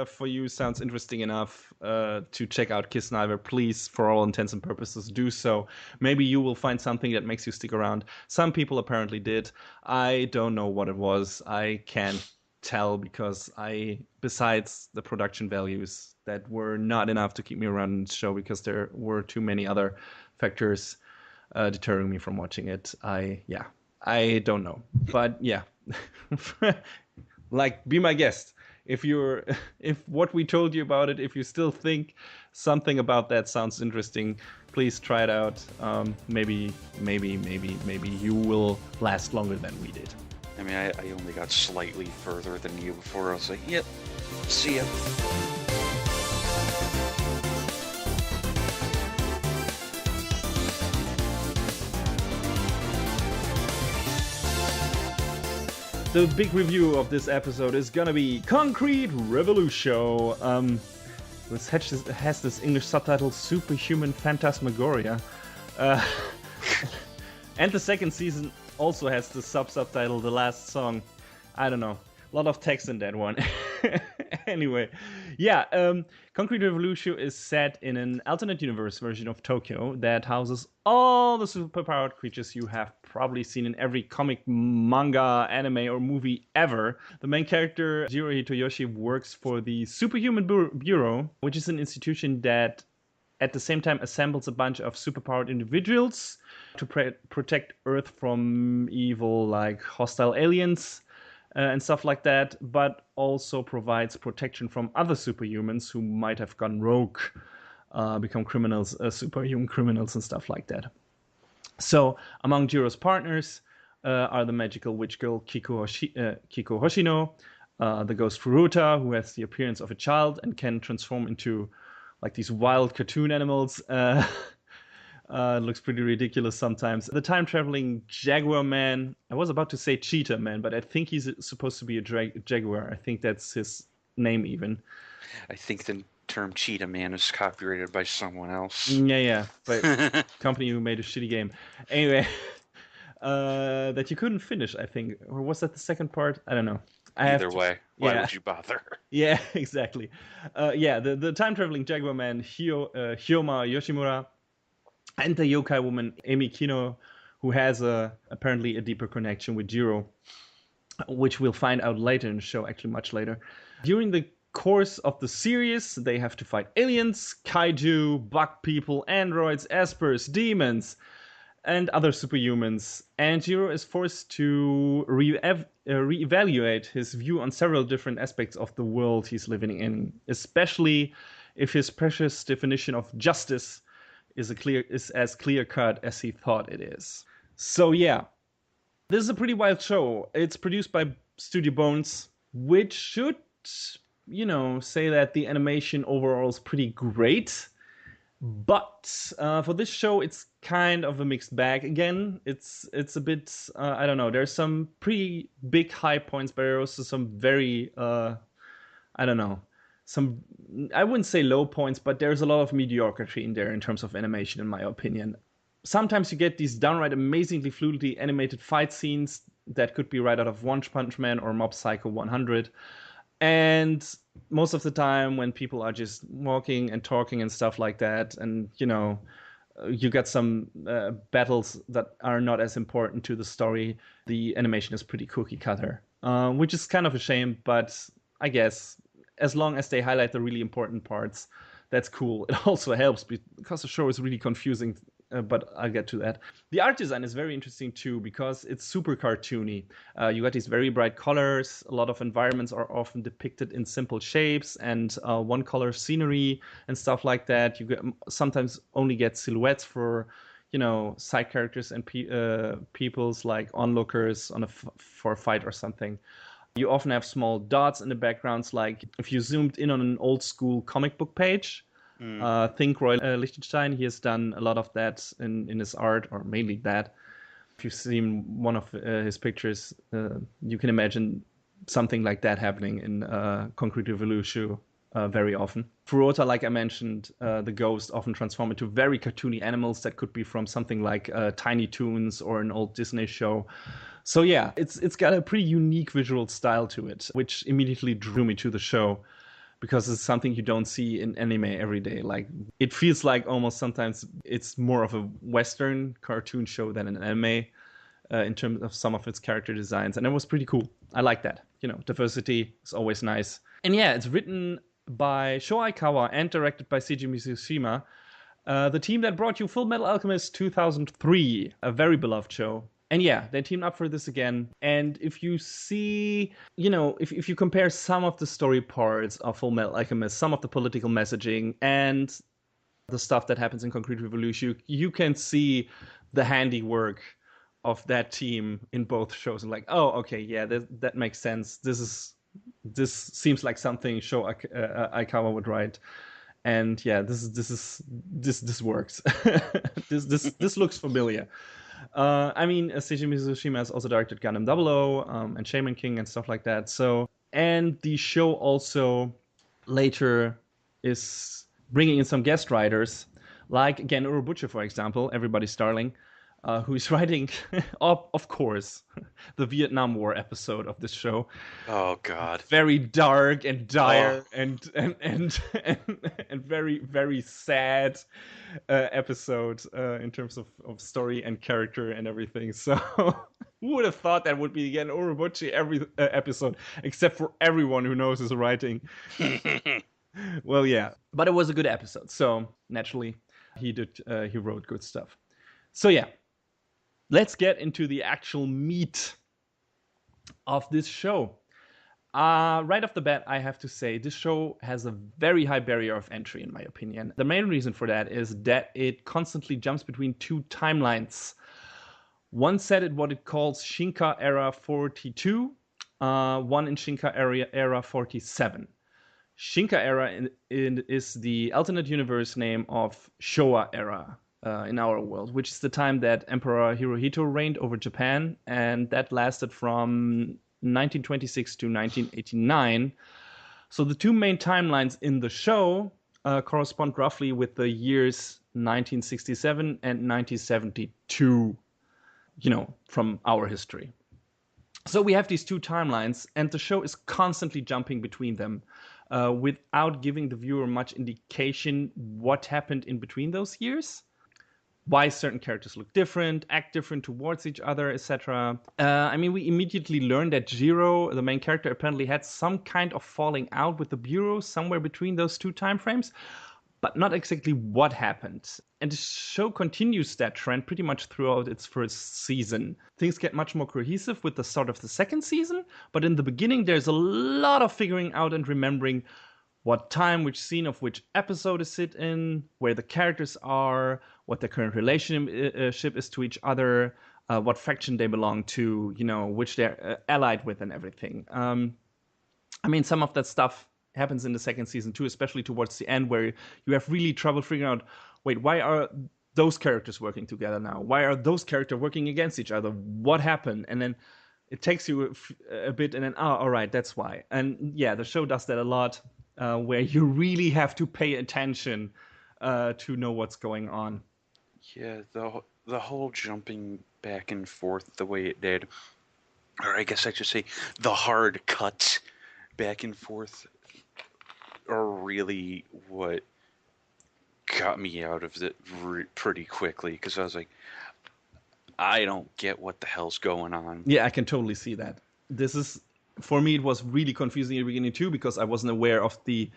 for you sounds interesting enough to check out Kiznaiver. Please, for all intents and purposes, do so. Maybe you will find something that makes you stick around. Some people apparently did. I don't know what it was. I can't tell because besides the production values that were not enough to keep me around in the show because there were too many other factors deterring me from watching it. I don't know, but yeah. Like, be my guest. If what we told you about it, if you still think something about that sounds interesting, please try it out. Maybe you will last longer than we did. I mean, I only got slightly further than you before I was like, "Yep, see ya." The big review of this episode is gonna be Concrete Revolutio. This has this English subtitle, Superhuman Phantasmagoria. And the second season also has the subtitle, The Last Song. I don't know. A lot of text in that one. Anyway, yeah, Concrete Revolutio is set in an alternate universe version of Tokyo that houses all the superpowered creatures you have probably seen in every comic, manga, anime, or movie ever. The main character, Jiro Hitoyoshi, works for the Superhuman Bureau, which is an institution that at the same time assembles a bunch of superpowered individuals to protect Earth from evil, like hostile aliens and stuff like that, but also provides protection from other superhumans who might have gone rogue, become criminals, superhuman criminals and stuff like that. So among Jiro's partners are the magical witch girl Kiko Hoshino, the ghost Furuta, who has the appearance of a child and can transform into like these wild cartoon animals. Looks pretty ridiculous sometimes. The time-traveling Jaguar Man. I was about to say Cheetah Man, but I think he's supposed to be a Jaguar. I think that's his name even. I think the term Cheetah Man is copyrighted by someone else. Yeah, but company who made a shitty game. Anyway, that you couldn't finish, I think. Or was that the second part? I don't know. Either way, why would you bother? Yeah, exactly. The time-traveling Jaguar Man, Hyoma Yoshimura, and the yokai woman Emi Kino, who has apparently a deeper connection with Jiro, which we'll find out later in the show, actually much later. During the course of the series, they have to fight aliens, kaiju, bug people, androids, espers, demons, and other superhumans. And Jiro is forced to reevaluate his view on several different aspects of the world he's living in, especially if his precious definition of justice is as clear-cut as he thought it is. So yeah, this is a pretty wild show. It's produced by Studio Bones, which should, say that the animation overall is pretty great. But for this show, it's kind of a mixed bag. Again, it's a bit, I don't know. There's some pretty big high points, but there are also some very, I don't know. I wouldn't say low points, but there's a lot of mediocrity in there in terms of animation, in my opinion. Sometimes you get these downright amazingly fluidly animated fight scenes that could be right out of One Punch Man or Mob Psycho 100. And most of the time when people are just walking and talking and stuff like that, and, you get some battles that are not as important to the story, the animation is pretty cookie cutter, which is kind of a shame, but I guess as long as they highlight the really important parts, that's cool. It also helps because the show is really confusing, but I'll get to that. The art design is very interesting too because it's super cartoony. You got these very bright colors. A lot of environments are often depicted in simple shapes and one-color scenery and stuff like that. You sometimes only get silhouettes for side characters and peoples like onlookers for a fight or something. You often have small dots in the backgrounds, like if you zoomed in on an old school comic book page. Think Roy Lichtenstein, he has done a lot of that in his art, or mainly that. If you've seen one of his pictures, you can imagine something like that happening in Concrete Revolutio very often. Furota, like I mentioned, the ghosts often transform into very cartoony animals that could be from something like Tiny Toons or an old Disney show. So yeah, it's got a pretty unique visual style to it, which immediately drew me to the show because it's something you don't see in anime every day. Like, it feels like almost sometimes it's more of a Western cartoon show than an anime in terms of some of its character designs. And it was pretty cool. I like that. Diversity is always nice. And yeah, it's written by Sho Aikawa and directed by Seiji Mizushima, the team that brought you Full Metal Alchemist 2003, a very beloved show. And yeah, they teamed up for this again. And if you see, if you compare some of the story parts of Full Metal Alchemist, some of the political messaging, and the stuff that happens in Concrete Revolution, you can see the handiwork of that team in both shows. And like, oh, okay, yeah, that makes sense. This seems like something Sho Aikawa would write. And yeah, this works. this looks familiar. Seiji Mizushima has also directed Gundam 00 and Shaman King and stuff like that. So, and the show also later is bringing in some guest writers, like Gen Urobuchi, for example, everybody's darling, who's writing, of course, the Vietnam War episode of this show. Oh God! Very dark and dire and very, very sad episode in terms of story and character and everything. So who would have thought that would be again Urobuchi every episode, except for everyone who knows his writing. Well, yeah, but it was a good episode. So naturally, he wrote good stuff. So yeah. Let's get into the actual meat of this show. Right off the bat, I have to say, this show has a very high barrier of entry, in my opinion. The main reason for that is that it constantly jumps between two timelines. One set at what it calls Shinka Era 42, one in Shinka Era 47. Shinka Era is the alternate universe name of Showa Era. In our world, which is the time that Emperor Hirohito reigned over Japan, and that lasted from 1926 to 1989. So the two main timelines in the show correspond roughly with the years 1967 and 1972, from our history. So we have these two timelines, and the show is constantly jumping between them without giving the viewer much indication what happened in between those years. Why certain characters look different, act different towards each other, etc. We immediately learned that Jiro, the main character, apparently had some kind of falling out with the Bureau somewhere between those two time frames, but not exactly what happened. And the show continues that trend pretty much throughout its first season. Things get much more cohesive with the start of the second season, but in the beginning there's a lot of figuring out and remembering what time, which scene of which episode is it in, where the characters are, what their current relationship is to each other, what faction they belong to, which they're allied with and everything. Some of that stuff happens in the second season too, especially towards the end, where you have really trouble figuring out, wait, why are those characters working together now? Why are those characters working against each other? What happened? And then it takes you a bit, and then, all right, that's why. And yeah, the show does that a lot. Where you really have to pay attention to know what's going on. Yeah, the whole jumping back and forth the way it did, or I guess I should say the hard cuts back and forth, are really what got me out of it pretty quickly, because I was like, I don't get what the hell's going on. Yeah, I can totally see that. For me, it was really confusing in the beginning too, because I wasn't aware of the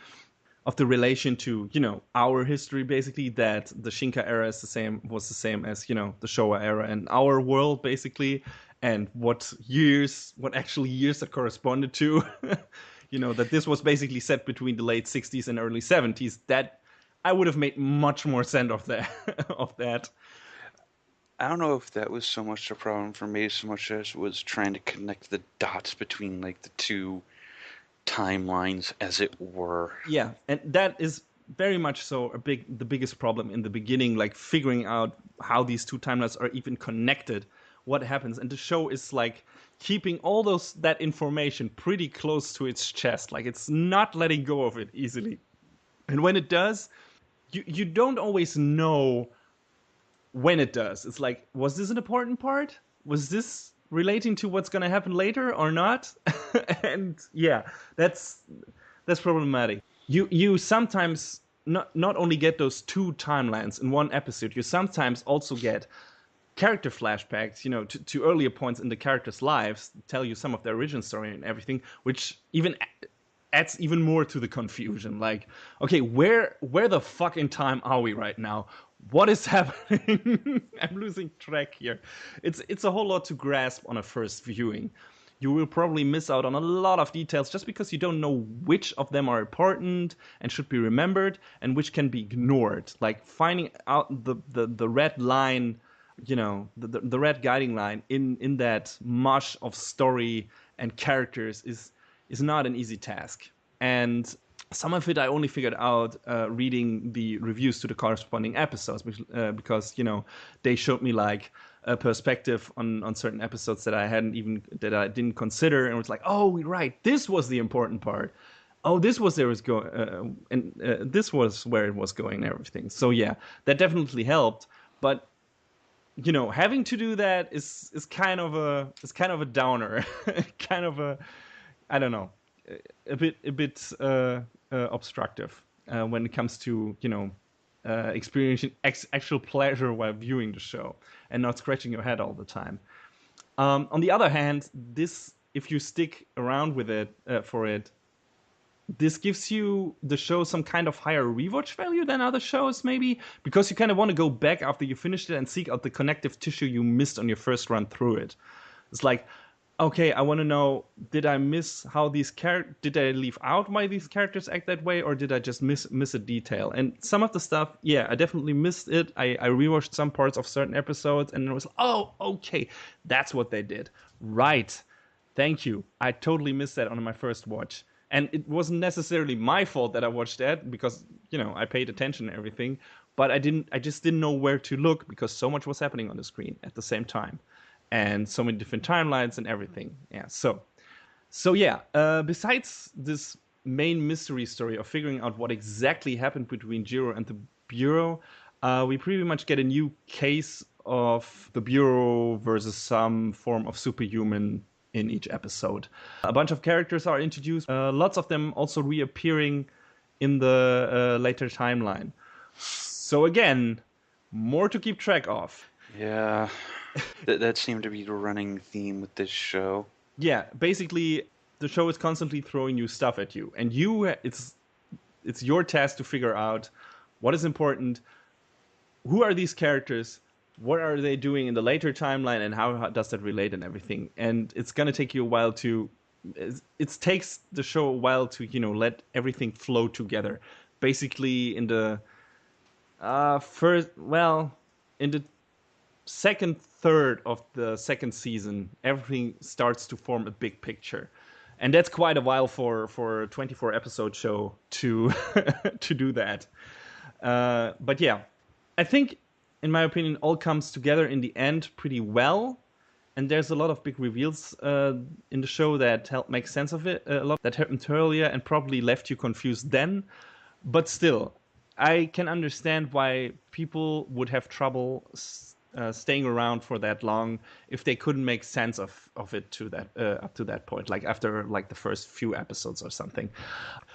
relation to our history, basically, that the Shinka era was the same as the Showa era and our world, basically, and what actual years that corresponded to. That this was basically set between the late 60s and early 70s. That I would have made much more sense of that. I don't know if that was so much a problem for me, so much as it was trying to connect the dots between the two timelines, as it were. Yeah, and that is very much so the biggest problem in the beginning, figuring out how these two timelines are even connected, what happens. And the show is keeping all that information pretty close to its chest. Like, it's not letting go of it easily. And when it does, you don't always know when it does. It's like, was this an important part? Was this relating to what's going to happen later or not? And yeah, that's problematic. You sometimes not only get those two timelines in one episode, you sometimes also get character flashbacks, to earlier points in the characters' lives, tell you some of their origin story and everything, which even adds even more to the confusion. Like, okay, where the fuck in time are we right now? What is happening? I'm losing track here. It's a whole lot to grasp on a first viewing. You will probably miss out on a lot of details just because you don't know which of them are important and should be remembered and which can be ignored. Like finding out the red line, the red guiding line in that mush of story and characters is not an easy task. And some of it I only figured out reading the reviews to the corresponding episodes, because they showed me like a perspective on certain episodes that I didn't consider, and was like, oh right, this was the important part. Oh, this was this was where it was going and everything. So yeah, that definitely helped. But having to do that is kind of a downer, kind of a, I don't know, a bit obstructive when it comes to experiencing actual pleasure while viewing the show and not scratching your head all the time. On the other hand, if you stick around with it for it, this gives you the show some kind of higher rewatch value than other shows, maybe, because you kind of want to go back after you finished it and seek out the connective tissue you missed on your first run through it. It's like, okay, I want to know, did I miss how these did I leave out why these characters act that way, or did I just miss a detail? And some of the stuff, yeah, I definitely missed it. I rewatched some parts of certain episodes, and it was, oh, okay, that's what they did. Right. Thank you. I totally missed that on my first watch. And it wasn't necessarily my fault that I watched that, because, I paid attention and everything, but I just didn't know where to look because so much was happening on the screen at the same time. And so many different timelines and everything. Yeah. So yeah. Besides this main mystery story of figuring out what exactly happened between Jiro and the Bureau, we pretty much get a new case of the Bureau versus some form of superhuman in each episode. A bunch of characters are introduced. Lots of them also reappearing in the later timeline. So again, more to keep track of. Yeah. That seemed to be the running theme with this show. Yeah, basically, the show is constantly throwing new stuff at you, and it's your task to figure out what is important, who are these characters, what are they doing in the later timeline, and how does that relate and everything. And it's gonna take you a while to. It takes the show a while to let everything flow together. Basically, in the in the second third of the second season, everything starts to form a big picture, and that's quite a while for a 24 episode show to to do that. But yeah, I think, in my opinion, all comes together in the end pretty well, and there's a lot of big reveals in the show that help make sense of it. A lot that happened earlier and probably left you confused then, but still, I can understand why people would have trouble staying around for that long if they couldn't make sense of it to that up to that point, like after like the first few episodes or something.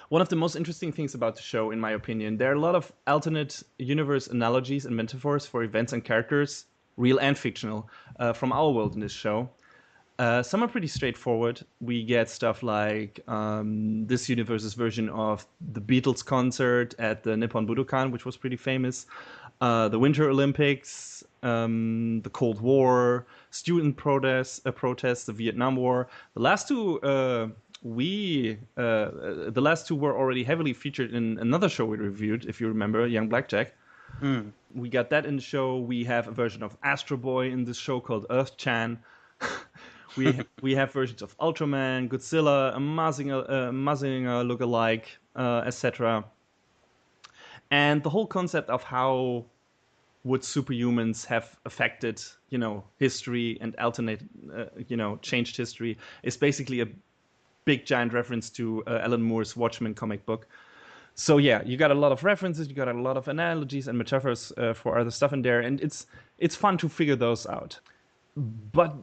One of the most interesting things about the show, in my opinion, there are a lot of alternate universe analogies and metaphors for events and characters, real and fictional, from our world in this show. Some are pretty straightforward. We get stuff like this universe's version of the Beatles concert at the Nippon Budokan, which was pretty famous, the Winter Olympics, the Cold War, student protests, the Vietnam War. The last two were already heavily featured in another show we reviewed, if you remember, Young Blackjack. We got that in the show. We have a version of Astro Boy in this show called Earth-chan. we have versions of Ultraman, Godzilla, a Mazinger look-alike, etc. And the whole concept of how would superhumans have affected, history and alternate, changed history, is basically a big giant reference to Alan Moore's Watchmen comic book. So yeah, you got a lot of references, you got a lot of analogies and metaphors for other stuff in there, and it's fun to figure those out. But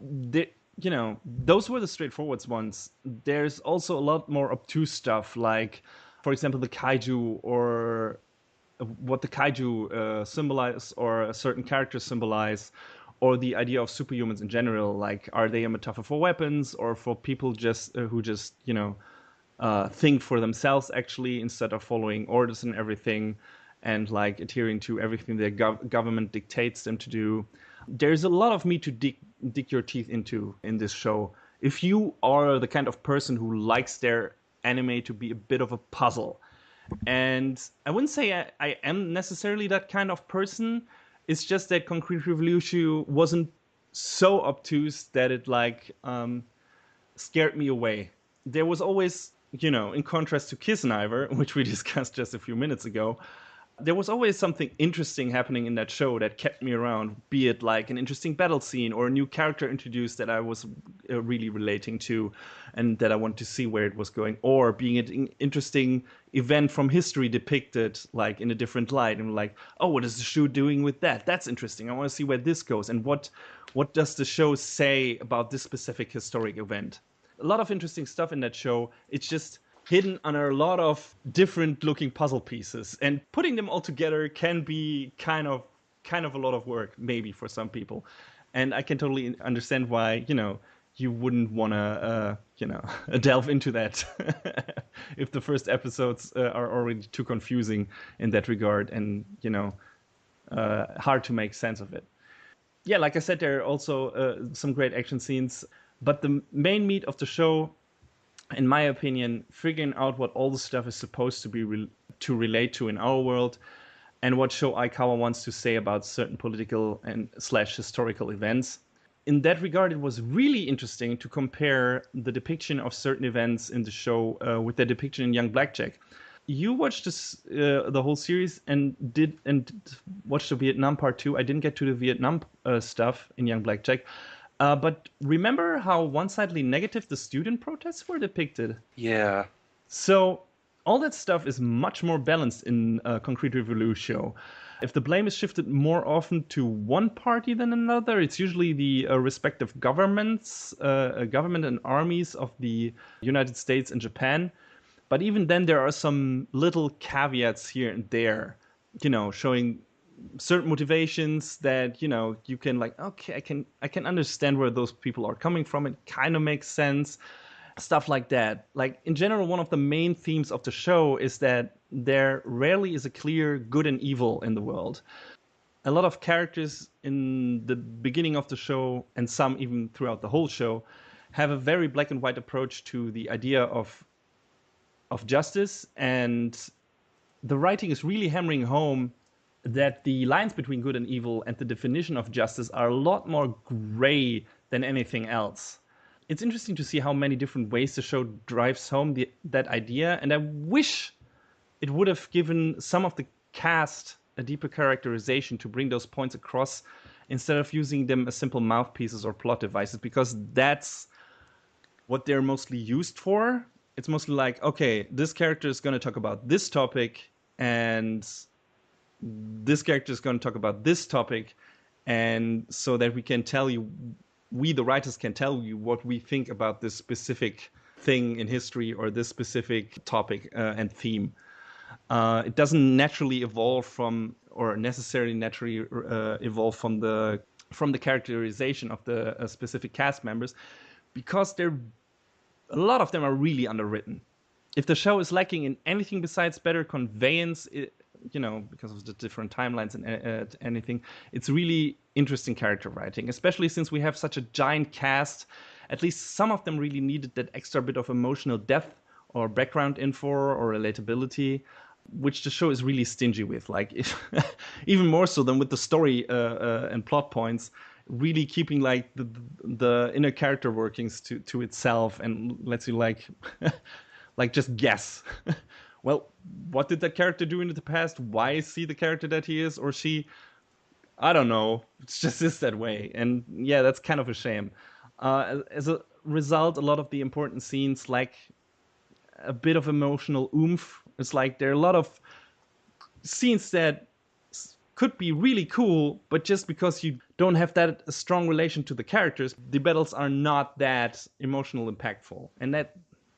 those were the straightforward ones. There's also a lot more obtuse stuff, like, for example, the kaiju, or what the kaiju symbolize, or certain characters symbolize, or the idea of superhumans in general. Like, are they a metaphor for weapons, or for people just who just think for themselves actually, instead of following orders and everything, and like adhering to everything the government dictates them to do. There's a lot of meat to dig your teeth into in this show. If you are the kind of person who likes their anime to be a bit of a puzzle, and I wouldn't say I am necessarily that kind of person. It's just that Concrete Revolutio wasn't so obtuse that it scared me away. There was always, in contrast to Kiznaiver, which we discussed just a few minutes ago, there was always something interesting happening in that show that kept me around, be it like an interesting battle scene or a new character introduced that I was really relating to and that I wanted to see where it was going, or being an interesting event from history depicted like in a different light, and like, oh, what is the show doing with that? That's interesting. I want to see where this goes, and what does the show say about this specific historic event? A lot of interesting stuff in that show. It's just hidden under a lot of different looking puzzle pieces, and putting them all together can be kind of a lot of work, maybe, for some people. And I can totally understand why, you wouldn't want to, delve into that if the first episodes are already too confusing in that regard, and, hard to make sense of it. Yeah, like I said, there are also some great action scenes, but the main meat of the show, in my opinion, figuring out what all the stuff is supposed to be to relate to in our world, and what show Aikawa wants to say about certain political and / historical events. In that regard, it was really interesting to compare the depiction of certain events in the show with the depiction in Young Blackjack. You watched the whole series and watched the Vietnam part 2. I didn't get to the Vietnam stuff in Young Blackjack. But remember how one-sidedly negative the student protests were depicted? Yeah. So all that stuff is much more balanced in Concrete Revolutio. If the blame is shifted more often to one party than another, it's usually the respective governments, government and armies of the United States and Japan. But even then, there are some little caveats here and there, showing certain motivations that you can okay, I can understand where those people are coming from. It kind of makes sense, stuff like that. Like, in general, one of the main themes of the show is that there rarely is a clear good and evil in the world. A lot of characters in the beginning of the show, and some even throughout the whole show, have a very black and white approach to the idea of justice, and the writing is really hammering home that the lines between good and evil and the definition of justice are a lot more gray than anything else. It's interesting to see how many different ways the show drives home that idea, and I wish it would have given some of the cast a deeper characterization to bring those points across, instead of using them as simple mouthpieces or plot devices, because that's what they're mostly used for. It's mostly like, okay, this character is going to talk about this topic, and this character is going to talk about this topic, and so that we the writers can tell you what we think about this specific thing in history or this specific topic and theme. It doesn't naturally evolve from, or necessarily naturally evolve from the characterization of the specific cast members, because a lot of them are really underwritten. If the show is lacking in anything besides better conveyance, because of the different timelines and anything, it's really interesting character writing, especially since we have such a giant cast. At least some of them really needed that extra bit of emotional depth or background info or relatability, which the show is really stingy with. Like, even more so than with the story and plot points, really keeping like the inner character workings to itself, and lets you like just guess. Well, what did that character do in the past? Why is he the character that he is or she? I don't know. It just is that way, and yeah, that's kind of a shame. As a result, a lot of the important scenes lack a bit of emotional oomph. It's like there are a lot of scenes that could be really cool, but just because you don't have that strong relation to the characters, the battles are not that emotional impactful, and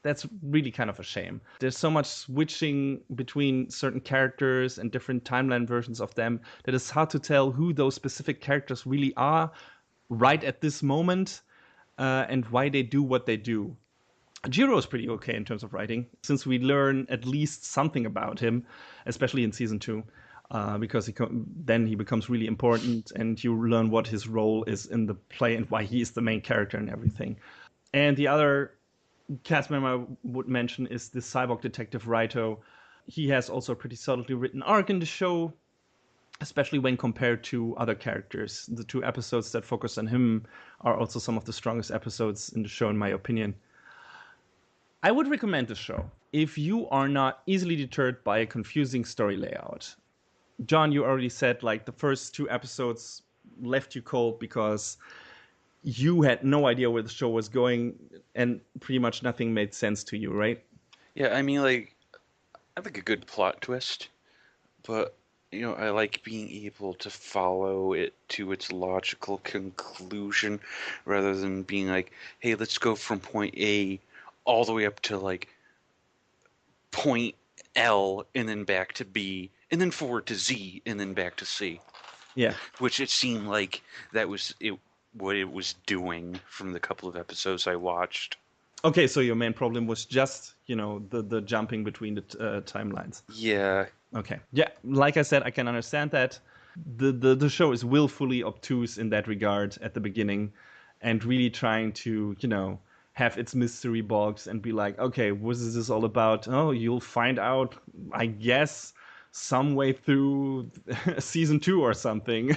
that's really kind of a shame. There's so much switching between certain characters and different timeline versions of them that it's hard to tell who those specific characters really are right at this moment, and why they do what they do. Jiro is pretty okay in terms of writing, since we learn at least something about him, especially in season 2, because then he becomes really important, and you learn what his role is in the play and why he is the main character and everything. And the other cast member I would mention is the cyborg detective Raito. He has also a pretty solidly written arc in the show, especially when compared to other characters. The 2 episodes that focus on him are also some of the strongest episodes in the show, in my opinion. I would recommend the show if you are not easily deterred by a confusing story layout. John, you already said like the first 2 episodes left you cold because you had no idea where the show was going and pretty much nothing made sense to you, right? Yeah, I mean, like, I like a good plot twist, but I like being able to follow it to its logical conclusion rather than being like, hey, let's go from point A all the way up to like point L and then back to B and then forward to Z and then back to C, Yeah. which it seemed like that was it what it was doing from the couple of episodes I watched. Okay, so your main problem was just, the jumping between the timelines. Yeah. Okay. Yeah, like I said, I can understand that. The show is willfully obtuse in that regard at the beginning, and really trying to, have its mystery box and be like, okay, what is this all about? Oh, you'll find out, I guess, some way through season 2 or something.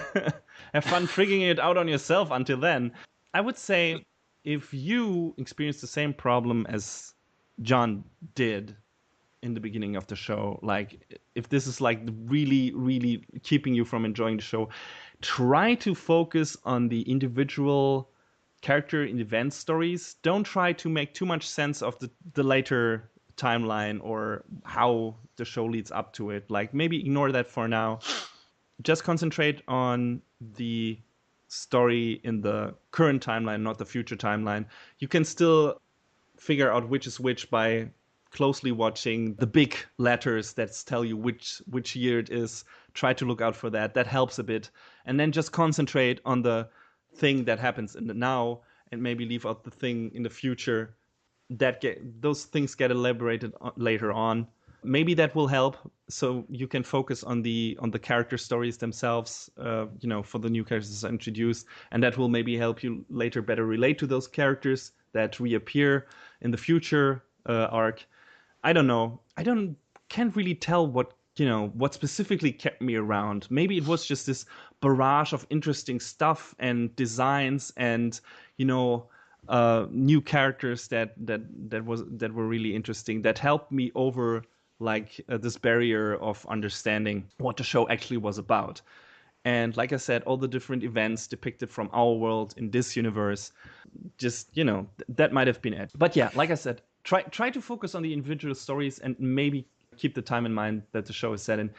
Have fun figuring it out on yourself until then. I would say if you experience the same problem as John did in the beginning of the show, like if this is like really, really keeping you from enjoying the show, try to focus on the individual character and event stories. Don't try to make too much sense of the later timeline or how the show leads up to it. Like maybe ignore that for now. Just concentrate on the story in the current timeline, not the future timeline. You can still figure out which is which by closely watching the big letters that tell you which year it is. Try to look out for that. That helps a bit. And then just concentrate on the thing that happens in the now and maybe leave out the thing in the future. Those things get elaborated later on. Maybe that will help, so you can focus on the character stories themselves. For the new characters introduced, and that will maybe help you later better relate to those characters that reappear in the future arc. I don't know. Can't really tell what specifically kept me around. Maybe it was just this barrage of interesting stuff and designs and new characters that were really interesting, that helped me over like this barrier of understanding what the show actually was about. And like I said, all the different events depicted from our world in this universe, just that might have been it. But yeah, like I said, try to focus on the individual stories and maybe keep the time in mind that the show is set in,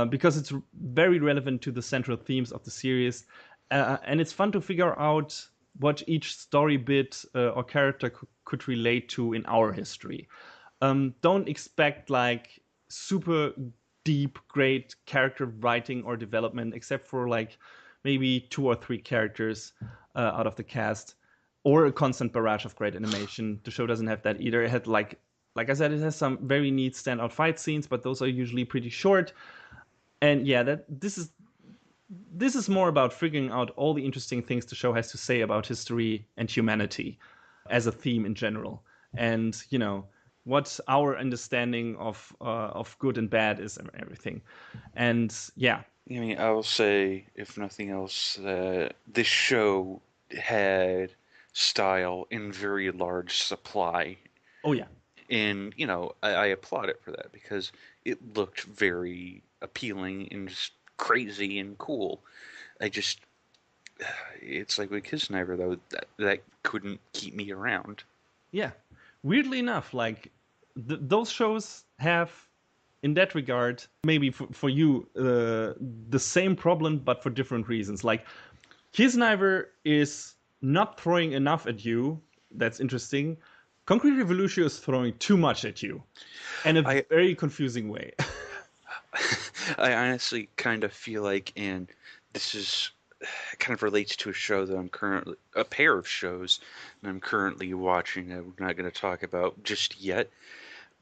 because it's very relevant to the central themes of the series, and it's fun to figure out what each story bit or character could relate to in our history. Don't expect like super deep, great character writing or development, except for like maybe 2 or 3 characters out of the cast, or a constant barrage of great animation. The show doesn't have that either. It had like I said, it has some very neat standout fight scenes, but those are usually pretty short. And yeah, this is more about figuring out all the interesting things the show has to say about history and humanity as a theme in general, and what our understanding of good and bad is and everything. And yeah. I mean, I will say, if nothing else, that this show had style in very large supply. Oh yeah. And, I applaud it for that because it looked very appealing and just crazy and cool. I just, it's like with Kiznaiver though, that couldn't keep me around. Yeah, weirdly enough, like those shows have, in that regard, maybe for you, the same problem but for different reasons. Like Kiznaiver is not throwing enough at you. That's interesting. Concrete Revolutio is throwing too much at you, in a I very confusing way. I honestly kind of feel like, and this is kind of relates to a show that I'm currently, a pair of shows that I'm currently watching that we're not going to talk about just yet,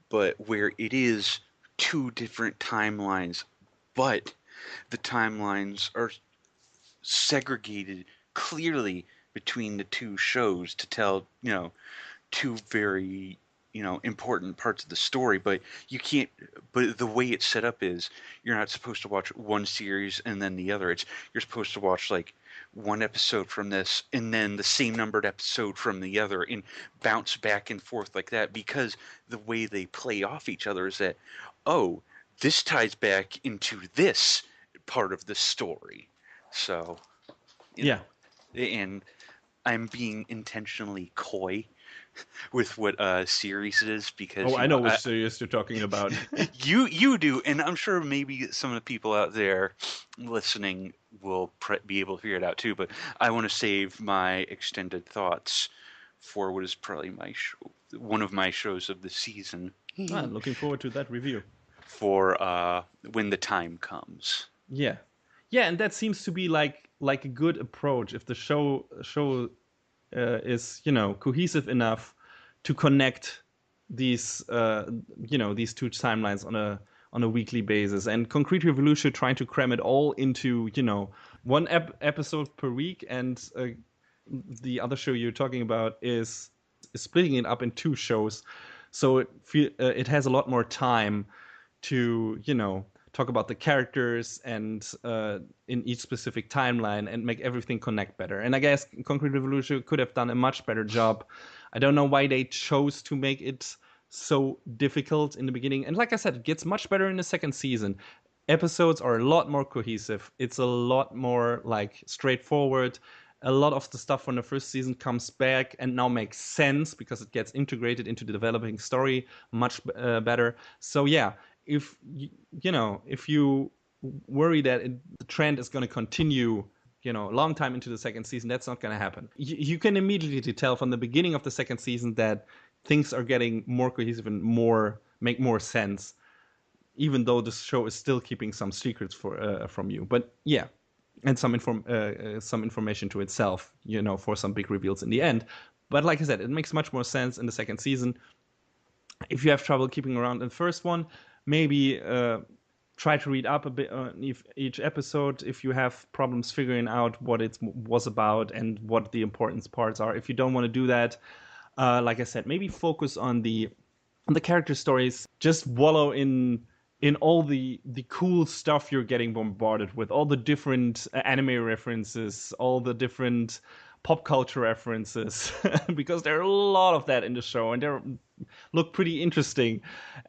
but where it is two different timelines, but the timelines are segregated clearly between the two shows to tell, two very, important parts of the story, but you can't, but the way it's set up is you're not supposed to watch one series and then the other. It's you're supposed to watch like one episode from this and then the same numbered episode from the other and bounce back and forth like that, because the way they play off each other is that, oh, this ties back into this part of the story. So, you Yeah. know, and I'm being intentionally coy with what series it is because Oh, I know which series you're talking about. you do, and I'm sure maybe some of the people out there listening will be able to figure it out too. But I want to save my extended thoughts for what is probably one of my shows of the season. I'm looking forward to that review. For when the time comes. Yeah, yeah, and that seems to be like a good approach if the show is cohesive enough to connect these these two timelines on a weekly basis. And Concrete Revolution trying to cram it all into one episode per week, and the other show you're talking about is splitting it up in two shows, so it has a lot more time to talk about the characters and in each specific timeline and make everything connect better. And I guess Concrete Revolution could have done a much better job. I don't know why they chose to make it so difficult in the beginning. And like I said, it gets much better in the second season. Episodes are a lot more cohesive. It's a lot more like straightforward. A lot of the stuff from the first season comes back and now makes sense because it gets integrated into the developing story much better. So yeah, if you worry that the trend is going to continue a long time into the second season, that's not going to happen. You can immediately tell from the beginning of the second season that things are getting more cohesive and make more sense, even though the show is still keeping some secrets from you. But yeah, and some information to itself, for some big reveals in the end. But like I said, it makes much more sense in the second season. If you have trouble keeping around in the first one, maybe try to read up a bit on each episode if you have problems figuring out what it was about and what the important parts are. If you don't want to do that, like I said, maybe focus on the character stories. Just wallow in all the cool stuff you're getting bombarded with, all the different anime references, all the different pop culture references, because there are a lot of that in the show, and they look pretty interesting.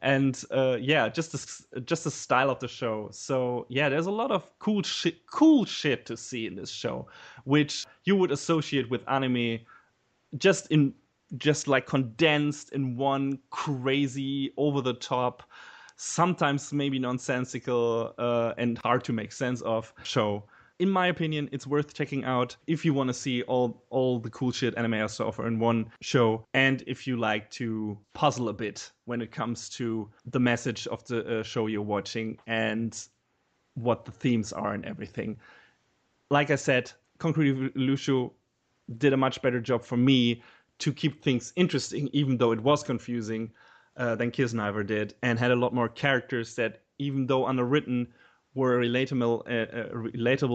And just the style of the show. So yeah, there's a lot of cool shit to see in this show, which you would associate with anime, just like condensed in one crazy, over the top, sometimes maybe nonsensical and hard to make sense of show. In my opinion, it's worth checking out if you want to see all the cool shit anime has to offer in one show, and if you like to puzzle a bit when it comes to the message of the show you're watching and what the themes are and everything. Like I said, Concrete Revolution did a much better job for me to keep things interesting, even though it was confusing, than Kiznaiver did, and had a lot more characters that, even though underwritten, were relatable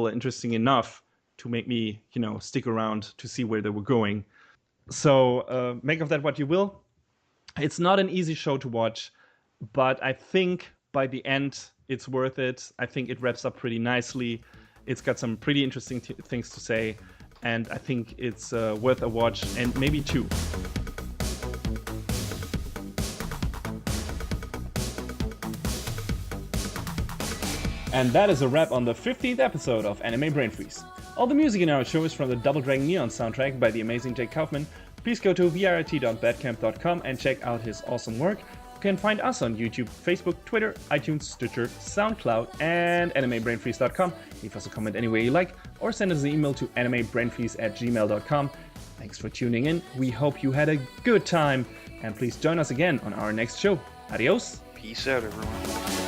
and interesting enough to make me, stick around to see where they were going. So make of that what you will. It's not an easy show to watch, but I think by the end it's worth it. I think it wraps up pretty nicely. It's got some pretty interesting things to say, and I think it's worth a watch, and maybe two. And that is a wrap on the 15th episode of Anime Brain Freeze. All the music in our show is from the Double Dragon Neon soundtrack by the amazing Jake Kaufman. Please go to vrt.badcamp.com and check out his awesome work. You can find us on YouTube, Facebook, Twitter, iTunes, Stitcher, SoundCloud, and animebrainfreeze.com. Leave us a comment any way you like, or send us an email to animebrainfreeze@gmail.com. Thanks for tuning in. We hope you had a good time, and please join us again on our next show. Adios. Peace out, everyone.